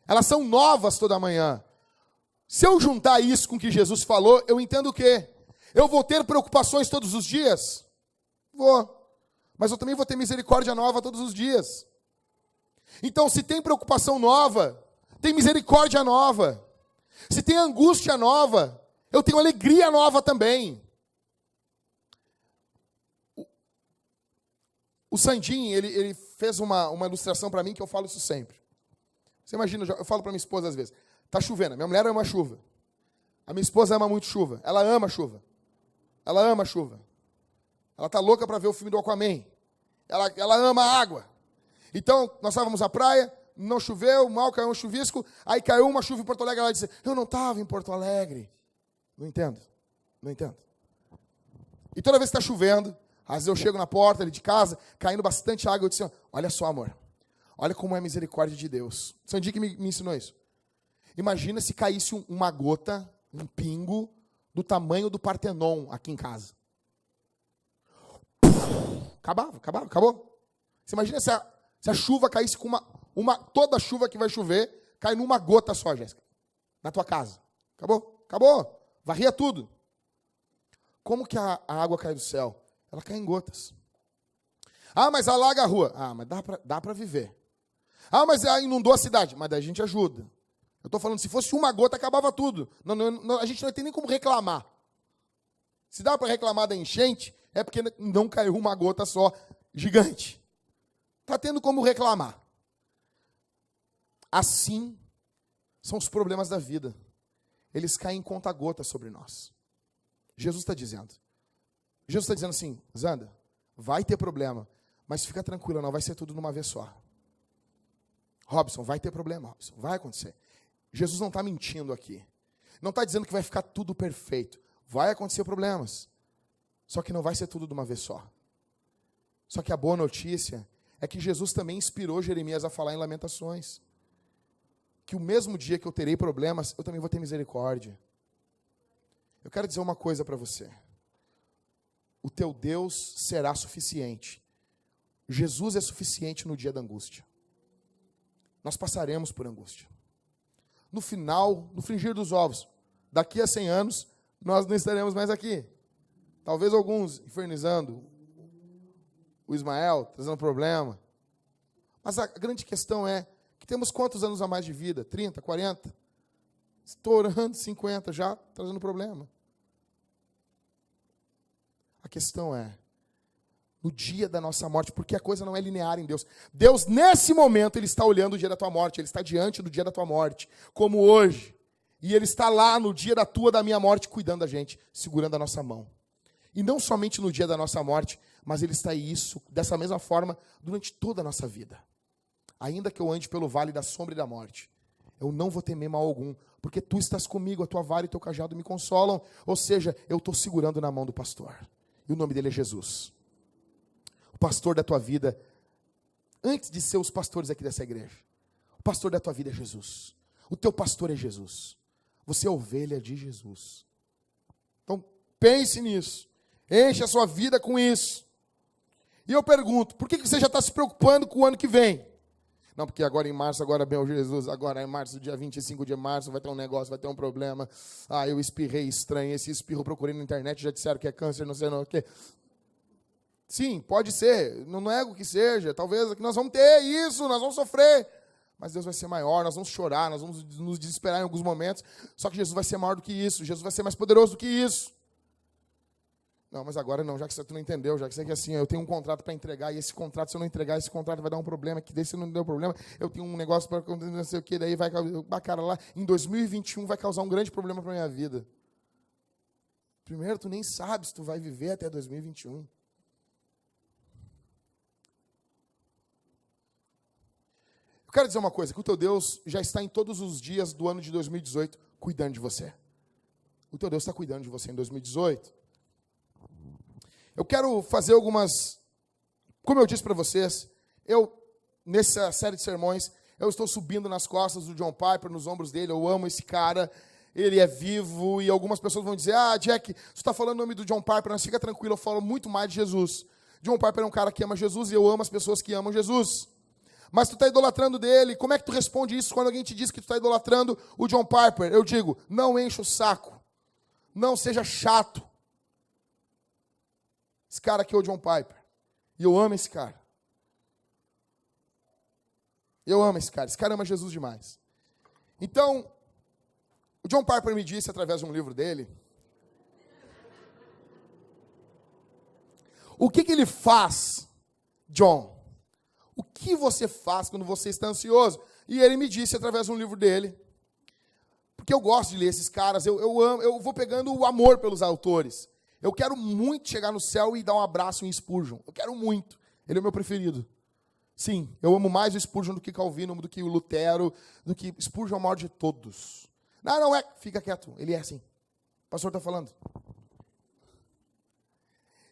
Elas são novas toda manhã. Se eu juntar isso com o que Jesus falou, eu entendo o quê? Eu vou ter preocupações todos os dias? Vou. Mas eu também vou ter misericórdia nova todos os dias. Então, se tem preocupação nova, tem misericórdia nova. Se tem angústia nova, eu tenho alegria nova também. O Sandim, ele fez uma ilustração para mim que eu falo isso sempre. Você imagina, eu falo para minha esposa às vezes, tá chovendo, minha mulher ama chuva. A minha esposa ama muito chuva, ela ama chuva. Ela ama chuva. Ela tá louca para ver o filme do Aquaman. Ela ama água. Então, nós estávamos à praia, não choveu, mal caiu um chuvisco, aí caiu uma chuva em Porto Alegre, ela disse, eu não estava em Porto Alegre. Não entendo. E toda vez que está chovendo, às vezes eu chego na porta de casa, caindo bastante água, eu disse, olha só, amor, olha como é a misericórdia de Deus. Sandy que me ensinou isso. Imagina se caísse uma gota, um pingo, do tamanho do Partenon aqui em casa. Acabou. Você imagina se a chuva caísse com toda a chuva que vai chover, cai numa gota só, Jéssica, na tua casa. Acabou. Varria tudo. Como que a água cai do céu? Ela cai em gotas. Ah, mas alaga a rua. Ah, mas dá para viver. Ah, mas inundou a cidade. Mas daí a gente ajuda. Eu estou falando, se fosse uma gota, acabava tudo. Não, a gente não tem nem como reclamar. Se dá para reclamar da enchente, é porque não caiu uma gota só, gigante. Está tendo como reclamar. Assim são os problemas da vida. Eles caem em conta-gota sobre nós. Jesus está dizendo assim, Zanda, vai ter problema, mas fica tranquila, não vai ser tudo numa vez só. Robson, vai ter problema, Robson, vai acontecer. Jesus não está mentindo aqui. Não está dizendo que vai ficar tudo perfeito. Vai acontecer problemas. Só que não vai ser tudo de uma vez só. Só que a boa notícia é que Jesus também inspirou Jeremias a falar em Lamentações. Que o mesmo dia que eu terei problemas, eu também vou ter misericórdia. Eu quero dizer uma coisa para você. O teu Deus será suficiente. Jesus é suficiente no dia da angústia. Nós passaremos por angústia. no final, no frigir dos ovos, daqui a 100 anos, nós não estaremos mais aqui. Talvez alguns infernizando o Ismael, trazendo problema. Mas a grande questão é que temos quantos anos a mais de vida? 30, 40? Estourando 50 já, trazendo problema. A questão é, no dia da nossa morte, porque a coisa não é linear em Deus. Deus, nesse momento, Ele está olhando o dia da tua morte, Ele está diante do dia da tua morte, como hoje. E Ele está lá no dia da tua, da minha morte, cuidando da gente, segurando a nossa mão. E não somente no dia da nossa morte, mas Ele está isso, dessa mesma forma, durante toda a nossa vida. Ainda que eu ande pelo vale da sombra e da morte, eu não vou temer mal algum, porque Tu estás comigo, a Tua vara e Teu cajado me consolam. Ou seja, eu estou segurando na mão do pastor. E o nome dele é Jesus. O pastor da tua vida, antes de ser os pastores aqui dessa igreja, o pastor da tua vida é Jesus. O teu pastor é Jesus. Você é ovelha de Jesus. Então, pense nisso. Enche a sua vida com isso. E eu pergunto, por que você já está se preocupando com o ano que vem? Não, porque agora em março, agora bem o Jesus, agora em março, dia 25 de março, vai ter um negócio, vai ter um problema. Ah, eu espirrei estranho, esse espirro eu procurei na internet, já disseram que é câncer, não sei o quê. Sim, pode ser, não nego que seja, talvez que nós vamos ter isso, nós vamos sofrer. Mas Deus vai ser maior, nós vamos chorar, nós vamos nos desesperar em alguns momentos, só que Jesus vai ser maior do que isso, Jesus vai ser mais poderoso do que isso. Não, mas agora não, já que você não entendeu, já que você quer assim, eu tenho um contrato para entregar, e esse contrato, se eu não entregar, esse contrato vai dar um problema, que daí se não deu problema, eu tenho um negócio para não sei o que, daí vai, cara, lá em 2021 vai causar um grande problema para a minha vida. Primeiro, tu nem sabe se tu vai viver até 2021. Eu quero dizer uma coisa, que o teu Deus já está em todos os dias do ano de 2018 cuidando de você. O teu Deus está cuidando de você em 2018. Eu quero fazer algumas, como eu disse para vocês, nessa série de sermões, eu estou subindo nas costas do John Piper, nos ombros dele, eu amo esse cara, ele é vivo, e algumas pessoas vão dizer, Jack, você está falando o nome do John Piper, mas fica tranquilo, eu falo muito mais de Jesus. John Piper é um cara que ama Jesus, e eu amo as pessoas que amam Jesus. Mas tu está idolatrando dele, como é que tu responde isso quando alguém te diz que tu está idolatrando o John Piper? Eu digo, não encha o saco, não seja chato. Esse cara aqui é o John Piper. E eu amo esse cara. Eu amo esse cara. Esse cara ama Jesus demais. Então, o John Piper me disse, através de um livro dele, o que ele faz, John? O que você faz quando você está ansioso? E ele me disse, através de um livro dele, porque eu gosto de ler esses caras, eu vou pegando o amor pelos autores. Eu quero muito chegar no céu e dar um abraço em Spurgeon. Eu quero muito. Ele é o meu preferido. Sim, eu amo mais o Spurgeon do que Calvino, do que o Lutero, do que Spurgeon é o maior de todos. Não é. Fica quieto. Ele é assim. O pastor está falando.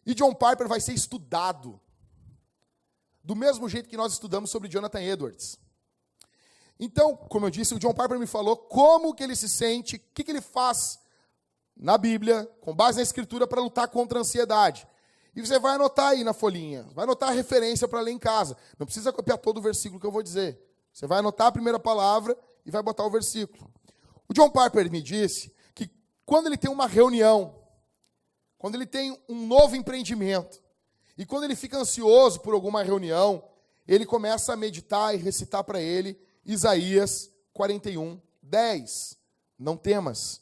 E John Piper vai ser estudado do mesmo jeito que nós estudamos sobre Jonathan Edwards. Então, como eu disse, o John Piper me falou como que ele se sente, o que ele faz na Bíblia, com base na Escritura, para lutar contra a ansiedade. E você vai anotar aí na folhinha, vai anotar a referência para ler em casa. Não precisa copiar todo o versículo que eu vou dizer. Você vai anotar a primeira palavra e vai botar o versículo. O John Piper me disse que quando ele tem uma reunião, quando ele tem um novo empreendimento, e quando ele fica ansioso por alguma reunião, ele começa a meditar e recitar para ele Isaías 41, 10. Não temas,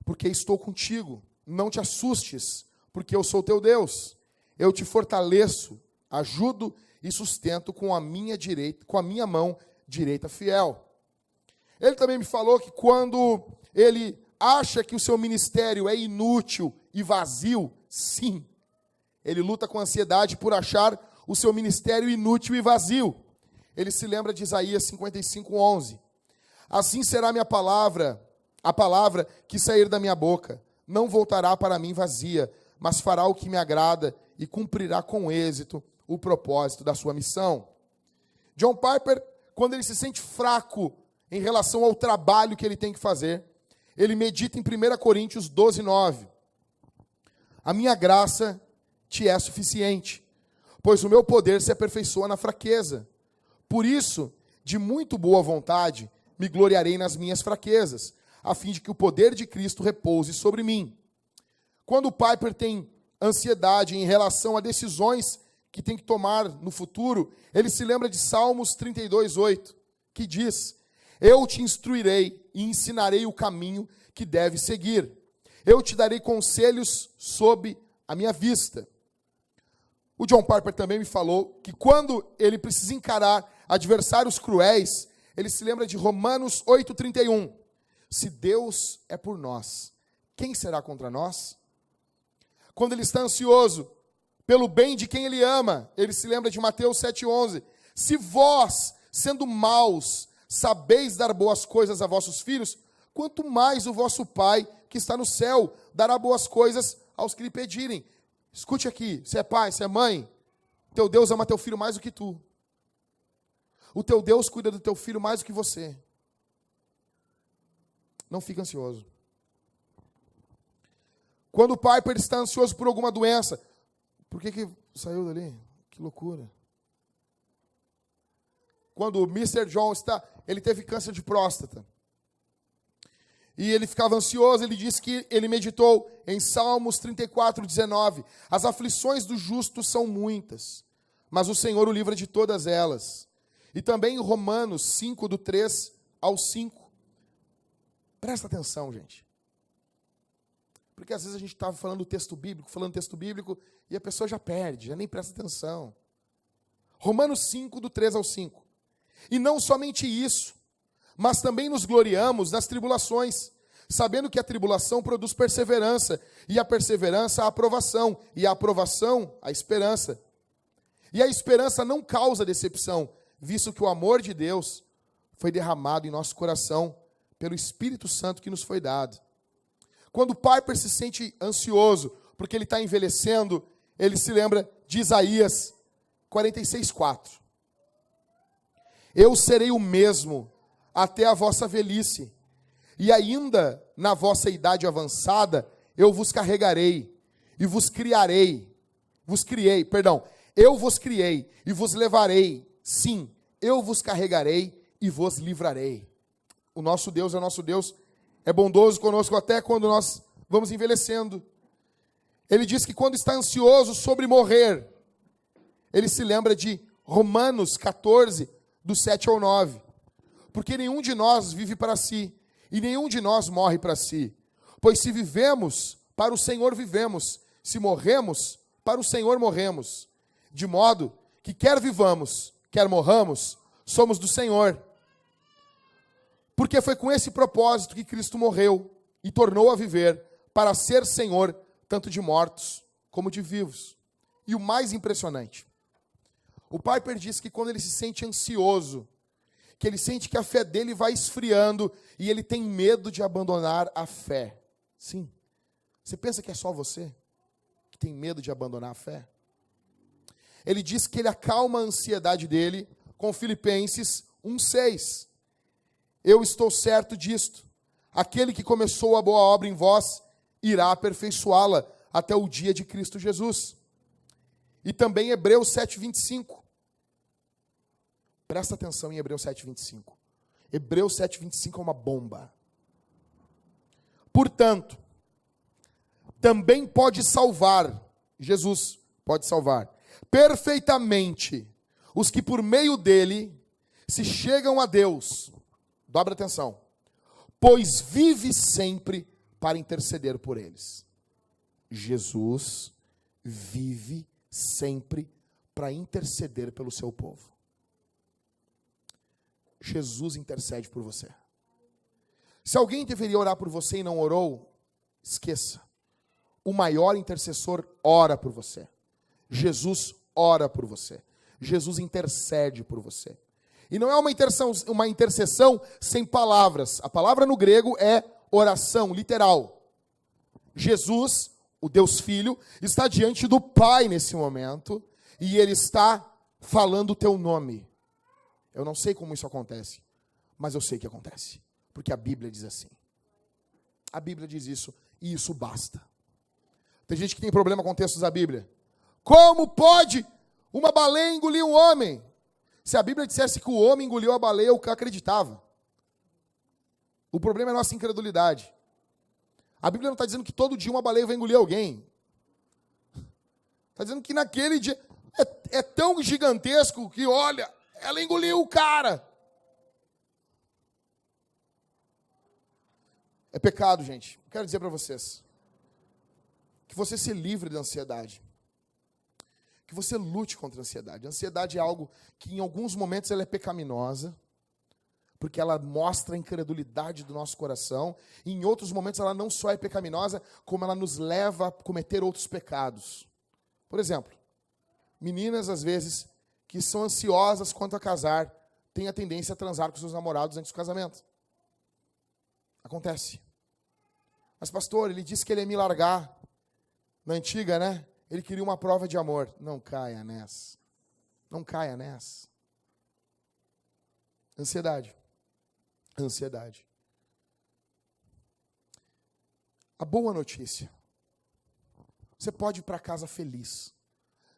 porque estou contigo. Não te assustes, porque eu sou teu Deus. Eu te fortaleço, ajudo e sustento com a minha direita, com a minha mão direita fiel. Ele também me falou que quando ele acha que o seu ministério é inútil e vazio, sim, ele luta com ansiedade por achar o seu ministério inútil e vazio. Ele se lembra de Isaías 55, 11. Assim será minha palavra, a palavra que sair da minha boca. Não voltará para mim vazia, mas fará o que me agrada e cumprirá com êxito o propósito da sua missão. John Piper, quando ele se sente fraco em relação ao trabalho que ele tem que fazer, ele medita em 1 Coríntios 12, 9. A minha graça te é suficiente, pois o meu poder se aperfeiçoa na fraqueza. Por isso, de muito boa vontade, me gloriarei nas minhas fraquezas, a fim de que o poder de Cristo repouse sobre mim. Quando o Piper tem ansiedade em relação a decisões que tem que tomar no futuro, ele se lembra de Salmos 32:8, que diz: eu te instruirei e ensinarei o caminho que deve seguir. Eu te darei conselhos sob a minha vista. O John Piper também me falou que quando ele precisa encarar adversários cruéis, ele se lembra de Romanos 8:31. Se Deus é por nós, quem será contra nós? Quando ele está ansioso pelo bem de quem ele ama, ele se lembra de Mateus 7:11. Se vós, sendo maus, sabeis dar boas coisas a vossos filhos, quanto mais o vosso Pai, que está no céu, dará boas coisas aos que lhe pedirem. Escute aqui, você é pai, você é mãe, teu Deus ama teu filho mais do que tu. O teu Deus cuida do teu filho mais do que você. Não fica ansioso. Quando o Piper está ansioso por alguma doença, por que saiu dali? Que loucura. Quando o Mr. John ele teve câncer de próstata. E ele ficava ansioso, ele disse que ele meditou em Salmos 34:19. As aflições do justo são muitas, mas o Senhor o livra de todas elas. E também em Romanos 5, do 3 ao 5. Presta atenção, gente. Porque às vezes a gente está falando texto bíblico, e a pessoa já perde, já nem presta atenção. Romanos 5, do 3 ao 5. E não somente isso, mas também nos gloriamos nas tribulações, sabendo que a tribulação produz perseverança, e a perseverança a aprovação, e a aprovação a esperança. E a esperança não causa decepção, visto que o amor de Deus foi derramado em nosso coração pelo Espírito Santo que nos foi dado. Quando o Piper se sente ansioso, porque ele está envelhecendo, ele se lembra de Isaías 46:4. Eu serei o mesmo até a vossa velhice, e ainda na vossa idade avançada, eu vos carregarei, e eu vos criei, e vos levarei, sim, eu vos carregarei e vos livrarei. O nosso Deus é bondoso conosco até quando nós vamos envelhecendo. Ele diz que quando está ansioso sobre morrer, ele se lembra de Romanos 14, do 7 ao 9. Porque nenhum de nós vive para si, e nenhum de nós morre para si. Pois se vivemos, para o Senhor vivemos. Se morremos, para o Senhor morremos. De modo que quer vivamos, quer morramos, somos do Senhor. Porque foi com esse propósito que Cristo morreu e tornou a viver, para ser Senhor tanto de mortos como de vivos. E o mais impressionante, o Piper diz que quando ele se sente ansioso, que ele sente que a fé dele vai esfriando e ele tem medo de abandonar a fé. Sim. Você pensa que é só você que tem medo de abandonar a fé? Ele diz que ele acalma a ansiedade dele com Filipenses 1:6. Eu estou certo disto. Aquele que começou a boa obra em vós irá aperfeiçoá-la até o dia de Cristo Jesus. E também Hebreus 7:25. Presta atenção em Hebreus 7:25. Hebreus 7:25 é uma bomba. Portanto, também pode salvar, Jesus pode salvar, perfeitamente os que por meio dele se chegam a Deus. Dobra atenção. Pois vive sempre para interceder por eles. Jesus vive sempre para interceder pelo seu povo. Jesus intercede por você. Se alguém deveria orar por você e não orou, esqueça. O maior intercessor ora por você. Jesus ora por você. Jesus intercede por você. E não é uma intercessão sem palavras. A palavra no grego é oração, literal. Jesus, o Deus Filho, está diante do Pai nesse momento, e Ele está falando o teu nome. Eu não sei como isso acontece, mas eu sei que acontece, porque a Bíblia diz assim. A Bíblia diz isso, e isso basta. Tem gente que tem problema com textos da Bíblia. Como pode uma baleia engolir um homem? Se a Bíblia dissesse que o homem engoliu a baleia, eu acreditava. O problema é a nossa incredulidade. A Bíblia não está dizendo que todo dia uma baleia vai engolir alguém. Está dizendo que naquele dia é tão gigantesco que, olha, ela engoliu o cara. É pecado, gente. Quero dizer para vocês que você se livre da ansiedade. Que você lute contra a ansiedade. A ansiedade é algo que em alguns momentos ela é pecaminosa, porque ela mostra a incredulidade do nosso coração. E em outros momentos ela não só é pecaminosa, como ela nos leva a cometer outros pecados. Por exemplo, meninas às vezes que são ansiosas quanto a casar, têm a tendência a transar com seus namorados antes do casamento. Acontece. Mas pastor, ele disse que ele ia me largar. Na antiga, né? Ele queria uma prova de amor. Não caia nessa. Não caia nessa. Ansiedade. Ansiedade. A boa notícia. Você pode ir para casa feliz.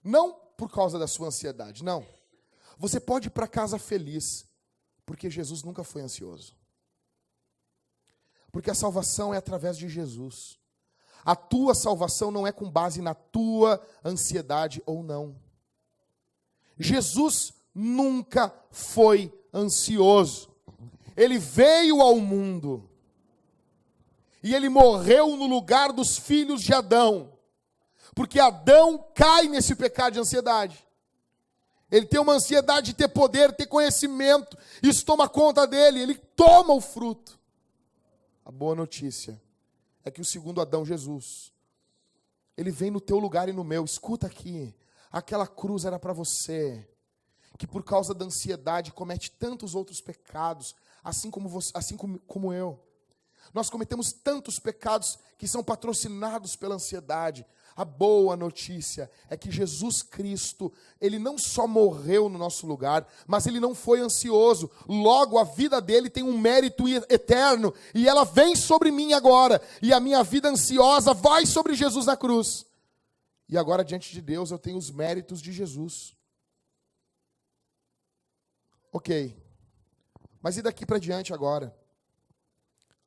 Não por causa da sua ansiedade, não. Você pode ir para casa feliz, porque Jesus nunca foi ansioso. Porque a salvação é através de Jesus. A tua salvação não é com base na tua ansiedade ou não. Jesus nunca foi ansioso. Ele veio ao mundo. E ele morreu no lugar dos filhos de Adão. Porque Adão cai nesse pecado de ansiedade. Ele tem uma ansiedade de ter poder, ter conhecimento. Isso toma conta dele, ele toma o fruto. A boa notícia é que o segundo Adão, Jesus, ele vem no teu lugar e no meu. Escuta aqui, aquela cruz era para você, que por causa da ansiedade comete tantos outros pecados, assim como eu. Nós cometemos tantos pecados que são patrocinados pela ansiedade. A boa notícia é que Jesus Cristo, ele não só morreu no nosso lugar, mas ele não foi ansioso. Logo, a vida dele tem um mérito eterno, e ela vem sobre mim agora, e a minha vida ansiosa vai sobre Jesus na cruz. E agora, diante de Deus, eu tenho os méritos de Jesus. Ok. Mas e daqui para diante agora?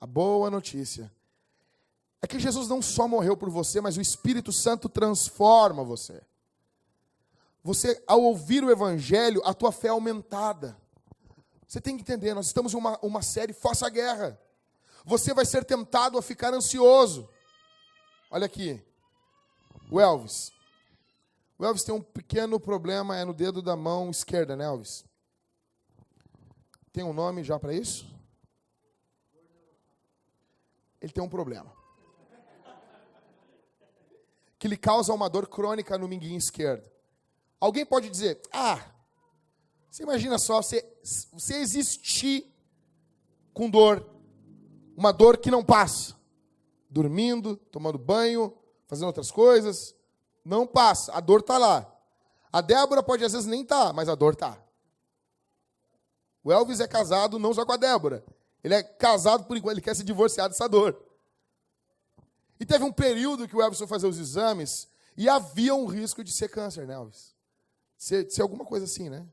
A boa notícia é que Jesus não só morreu por você, mas o Espírito Santo transforma você. Você, ao ouvir o Evangelho, a tua fé é aumentada. Você tem que entender, nós estamos em uma série Faça a Guerra. Você vai ser tentado a ficar ansioso. Olha aqui, o Elvis. O Elvis tem um pequeno problema, é no dedo da mão esquerda, né, Elvis? Tem um nome já para isso? Ele tem um problema. Que lhe causa uma dor crônica no minguinho esquerdo. Alguém pode dizer, você imagina só, você existir com dor, uma dor que não passa. Dormindo, tomando banho, fazendo outras coisas, não passa, a dor está lá. A Débora pode às vezes nem estar, mas a dor está. O Elvis é casado não só com a Débora, ele é casado por enquanto, ele quer se divorciar dessa dor. E teve um período que o Elvis foi fazer os exames e havia um risco de ser câncer, né, Elvis? Ser alguma coisa assim, né?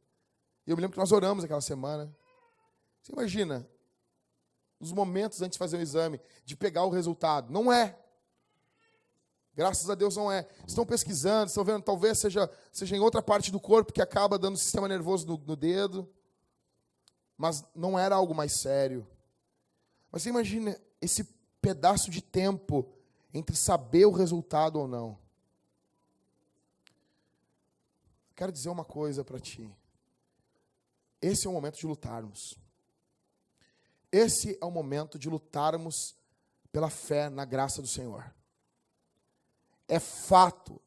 E eu me lembro que nós oramos aquela semana. Você imagina, os momentos antes de fazer o exame, de pegar o resultado. Não é. Graças a Deus não é. Estão pesquisando, estão vendo, talvez seja em outra parte do corpo que acaba dando sistema nervoso no dedo. Mas não era algo mais sério. Mas você imagina esse pedaço de tempo entre saber o resultado ou não. Quero dizer uma coisa para ti. Esse é o momento de lutarmos. Esse é o momento de lutarmos pela fé na graça do Senhor. É fato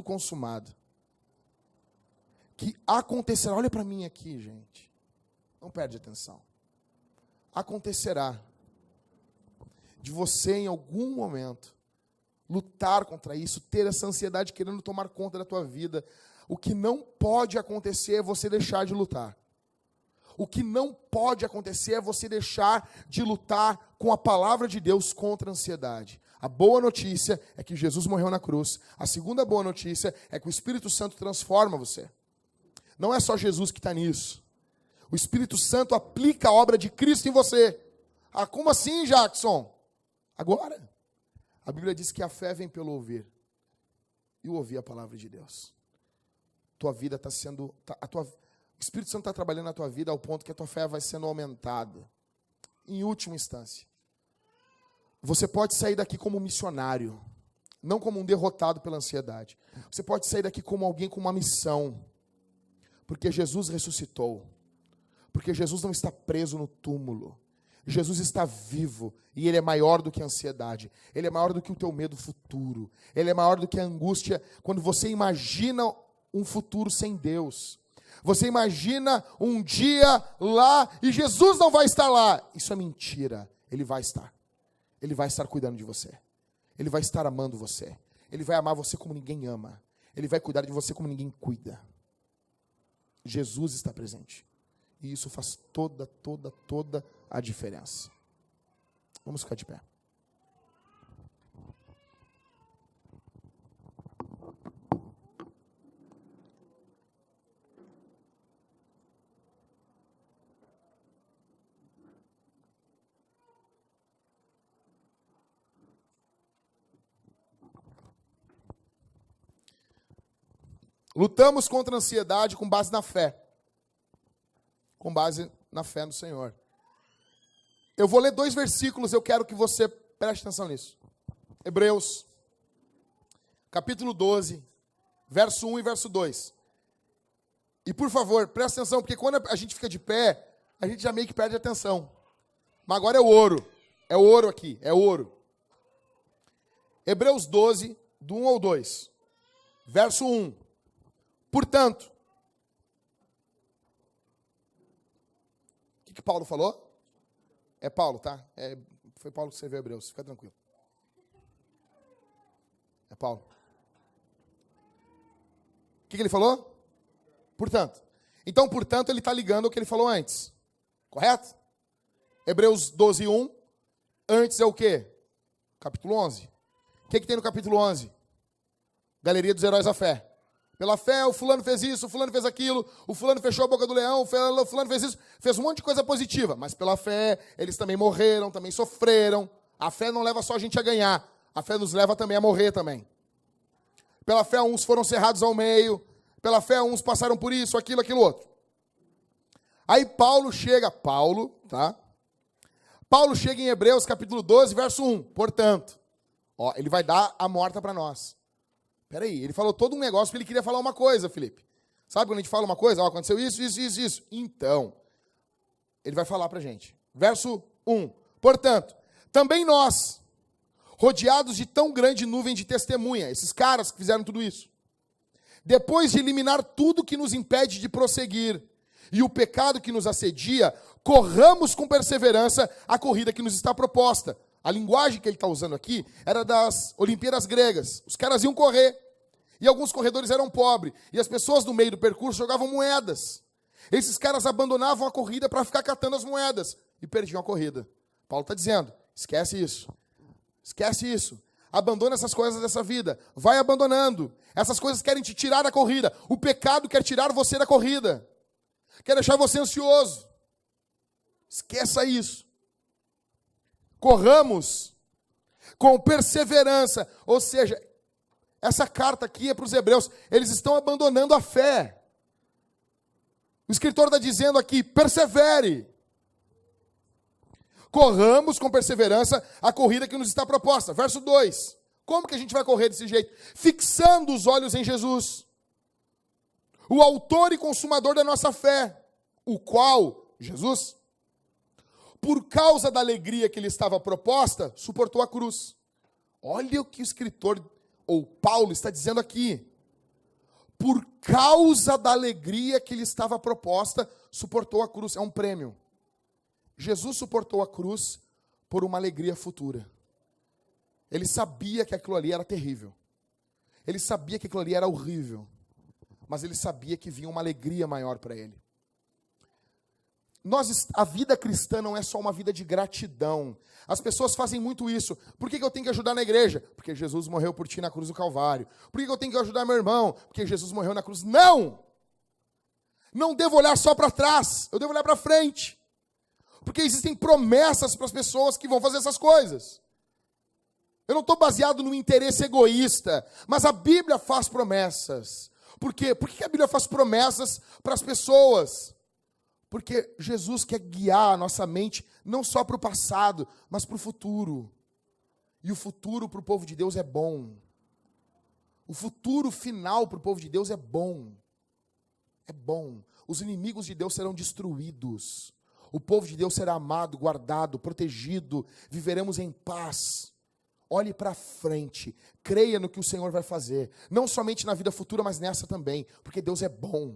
consumado. Que acontecerá, olha para mim aqui, gente. Não perde atenção. Acontecerá de você, em algum momento, lutar contra isso, ter essa ansiedade querendo tomar conta da tua vida. O que não pode acontecer é você deixar de lutar. O que não pode acontecer é você deixar de lutar com a palavra de Deus contra a ansiedade. A boa notícia é que Jesus morreu na cruz. A segunda boa notícia é que o Espírito Santo transforma você. Não é só Jesus que está nisso. O Espírito Santo aplica a obra de Cristo em você. Ah, como assim, Jackson? Agora. A Bíblia diz que a fé vem pelo ouvir. E o ouvir a palavra de Deus. Tua vida está sendo... o Espírito Santo está trabalhando na tua vida ao ponto que a tua fé vai sendo aumentada. Em última instância. Você pode sair daqui como um missionário. Não como um derrotado pela ansiedade. Você pode sair daqui como alguém com uma missão. Porque Jesus ressuscitou. Porque Jesus não está preso no túmulo. Jesus está vivo. E Ele é maior do que a ansiedade. Ele é maior do que o teu medo futuro. Ele é maior do que a angústia. Quando você imagina um futuro sem Deus. Você imagina um dia lá e Jesus não vai estar lá. Isso é mentira. Ele vai estar. Ele vai estar cuidando de você. Ele vai estar amando você. Ele vai amar você como ninguém ama. Ele vai cuidar de você como ninguém cuida. Jesus está presente. E isso faz toda a diferença. Vamos ficar de pé. Lutamos contra a ansiedade com base na fé. Com base na fé no Senhor. Eu vou ler 2 versículos, eu quero que você preste atenção nisso. Hebreus, capítulo 12, verso 1 e verso 2. E por favor, preste atenção, porque quando a gente fica de pé, a gente já meio que perde a atenção. Mas agora é o ouro. É o ouro aqui, é ouro. Hebreus 12, do 1 ao 2. Verso 1. Portanto, o que Paulo falou? É Paulo, tá? Foi Paulo que escreveu Hebreus, fica tranquilo. É Paulo. O que ele falou? Portanto. Então, portanto, ele está ligando ao que ele falou antes. Correto? Hebreus 12, 1. Antes é o quê? Capítulo 11. O que tem no capítulo 11? Galeria dos heróis da fé. Pela fé, o fulano fez isso, o fulano fez aquilo, o fulano fechou a boca do leão, o fulano fez isso, fez um monte de coisa positiva. Mas pela fé, eles também morreram, também sofreram. A fé não leva só a gente a ganhar, a fé nos leva também a morrer também. Pela fé, uns foram cerrados ao meio, pela fé, uns passaram por isso, aquilo, outro. Aí Paulo chega em Hebreus capítulo 12, verso 1. Portanto, ele vai dar a morta para nós. Peraí, ele falou todo um negócio porque ele queria falar uma coisa, Felipe. Sabe quando a gente fala uma coisa? Aconteceu isso. Então, ele vai falar pra gente. Verso 1. Portanto, também nós, rodeados de tão grande nuvem de testemunha, esses caras que fizeram tudo isso, depois de eliminar tudo que nos impede de prosseguir e o pecado que nos assedia, corramos com perseverança a corrida que nos está proposta. A linguagem que ele está usando aqui era das Olimpíadas gregas. Os caras iam correr. E alguns corredores eram pobres. E as pessoas no meio do percurso jogavam moedas. Esses caras abandonavam a corrida para ficar catando as moedas. E perdiam a corrida. Paulo está dizendo, esquece isso. Esquece isso. Abandona essas coisas dessa vida. Vai abandonando. Essas coisas querem te tirar da corrida. O pecado quer tirar você da corrida. Quer deixar você ansioso. Esqueça isso. Corramos com perseverança. Ou seja, essa carta aqui é para os hebreus. Eles estão abandonando a fé. O escritor está dizendo aqui, persevere. Corramos com perseverança a corrida que nos está proposta. Verso 2. Como que a gente vai correr desse jeito? Fixando os olhos em Jesus. O autor e consumador da nossa fé. O qual, Jesus, por causa da alegria que lhe estava proposta, suportou a cruz. Olha o que o escritor, ou Paulo, está dizendo aqui. Por causa da alegria que lhe estava proposta, suportou a cruz. É um prêmio. Jesus suportou a cruz por uma alegria futura. Ele sabia que aquilo ali era terrível. Ele sabia que aquilo ali era horrível. Mas ele sabia que vinha uma alegria maior para ele. A vida cristã não é só uma vida de gratidão. As pessoas fazem muito isso. Por que eu tenho que ajudar na igreja? Porque Jesus morreu por ti na cruz do Calvário. Por que eu tenho que ajudar meu irmão? Porque Jesus morreu na cruz. Não! Não devo olhar só para trás, eu devo olhar para frente. Porque existem promessas para as pessoas que vão fazer essas coisas. Eu não estou baseado no interesse egoísta, mas a Bíblia faz promessas. Por quê? Por que a Bíblia faz promessas para as pessoas? Porque Jesus quer guiar a nossa mente não só para o passado, mas para o futuro. E o futuro para o povo de Deus é bom. O futuro final para o povo de Deus é bom. É bom. Os inimigos de Deus serão destruídos. O povo de Deus será amado, guardado, protegido. Viveremos em paz. Olhe para frente. Creia no que o Senhor vai fazer. Não somente na vida futura, mas nessa também. Porque Deus é bom.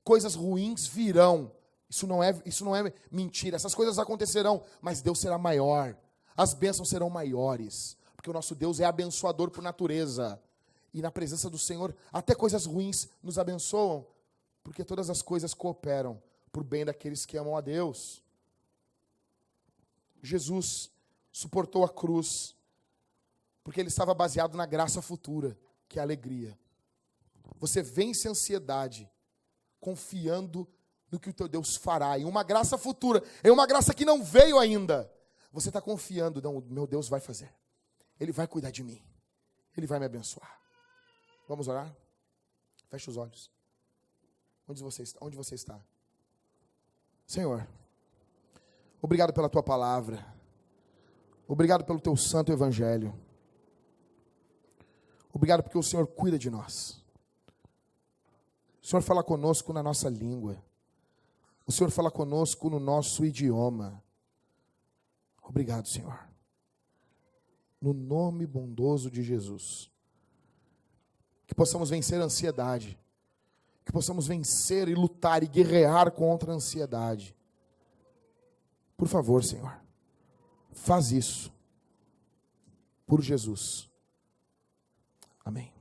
Coisas ruins virão. Isso não é mentira. Essas coisas acontecerão, mas Deus será maior. As bênçãos serão maiores. Porque o nosso Deus é abençoador por natureza. E na presença do Senhor, até coisas ruins nos abençoam. Porque todas as coisas cooperam para o bem daqueles que amam a Deus. Jesus suportou a cruz, porque ele estava baseado na graça futura, que é a alegria. Você vence a ansiedade, confiando no que o teu Deus fará, em uma graça futura, em uma graça que não veio ainda. Você está confiando, não, meu Deus vai fazer. Ele vai cuidar de mim. Ele vai me abençoar. Vamos orar? Feche os olhos. Onde você está? Senhor, obrigado pela tua palavra. Obrigado pelo teu santo evangelho. Obrigado porque o Senhor cuida de nós. O Senhor fala conosco na nossa língua. O Senhor fala conosco no nosso idioma. Obrigado, Senhor. No nome bondoso de Jesus. Que possamos vencer a ansiedade. Que possamos vencer e lutar e guerrear contra a ansiedade. Por favor, Senhor, faz isso. Por Jesus. Amém.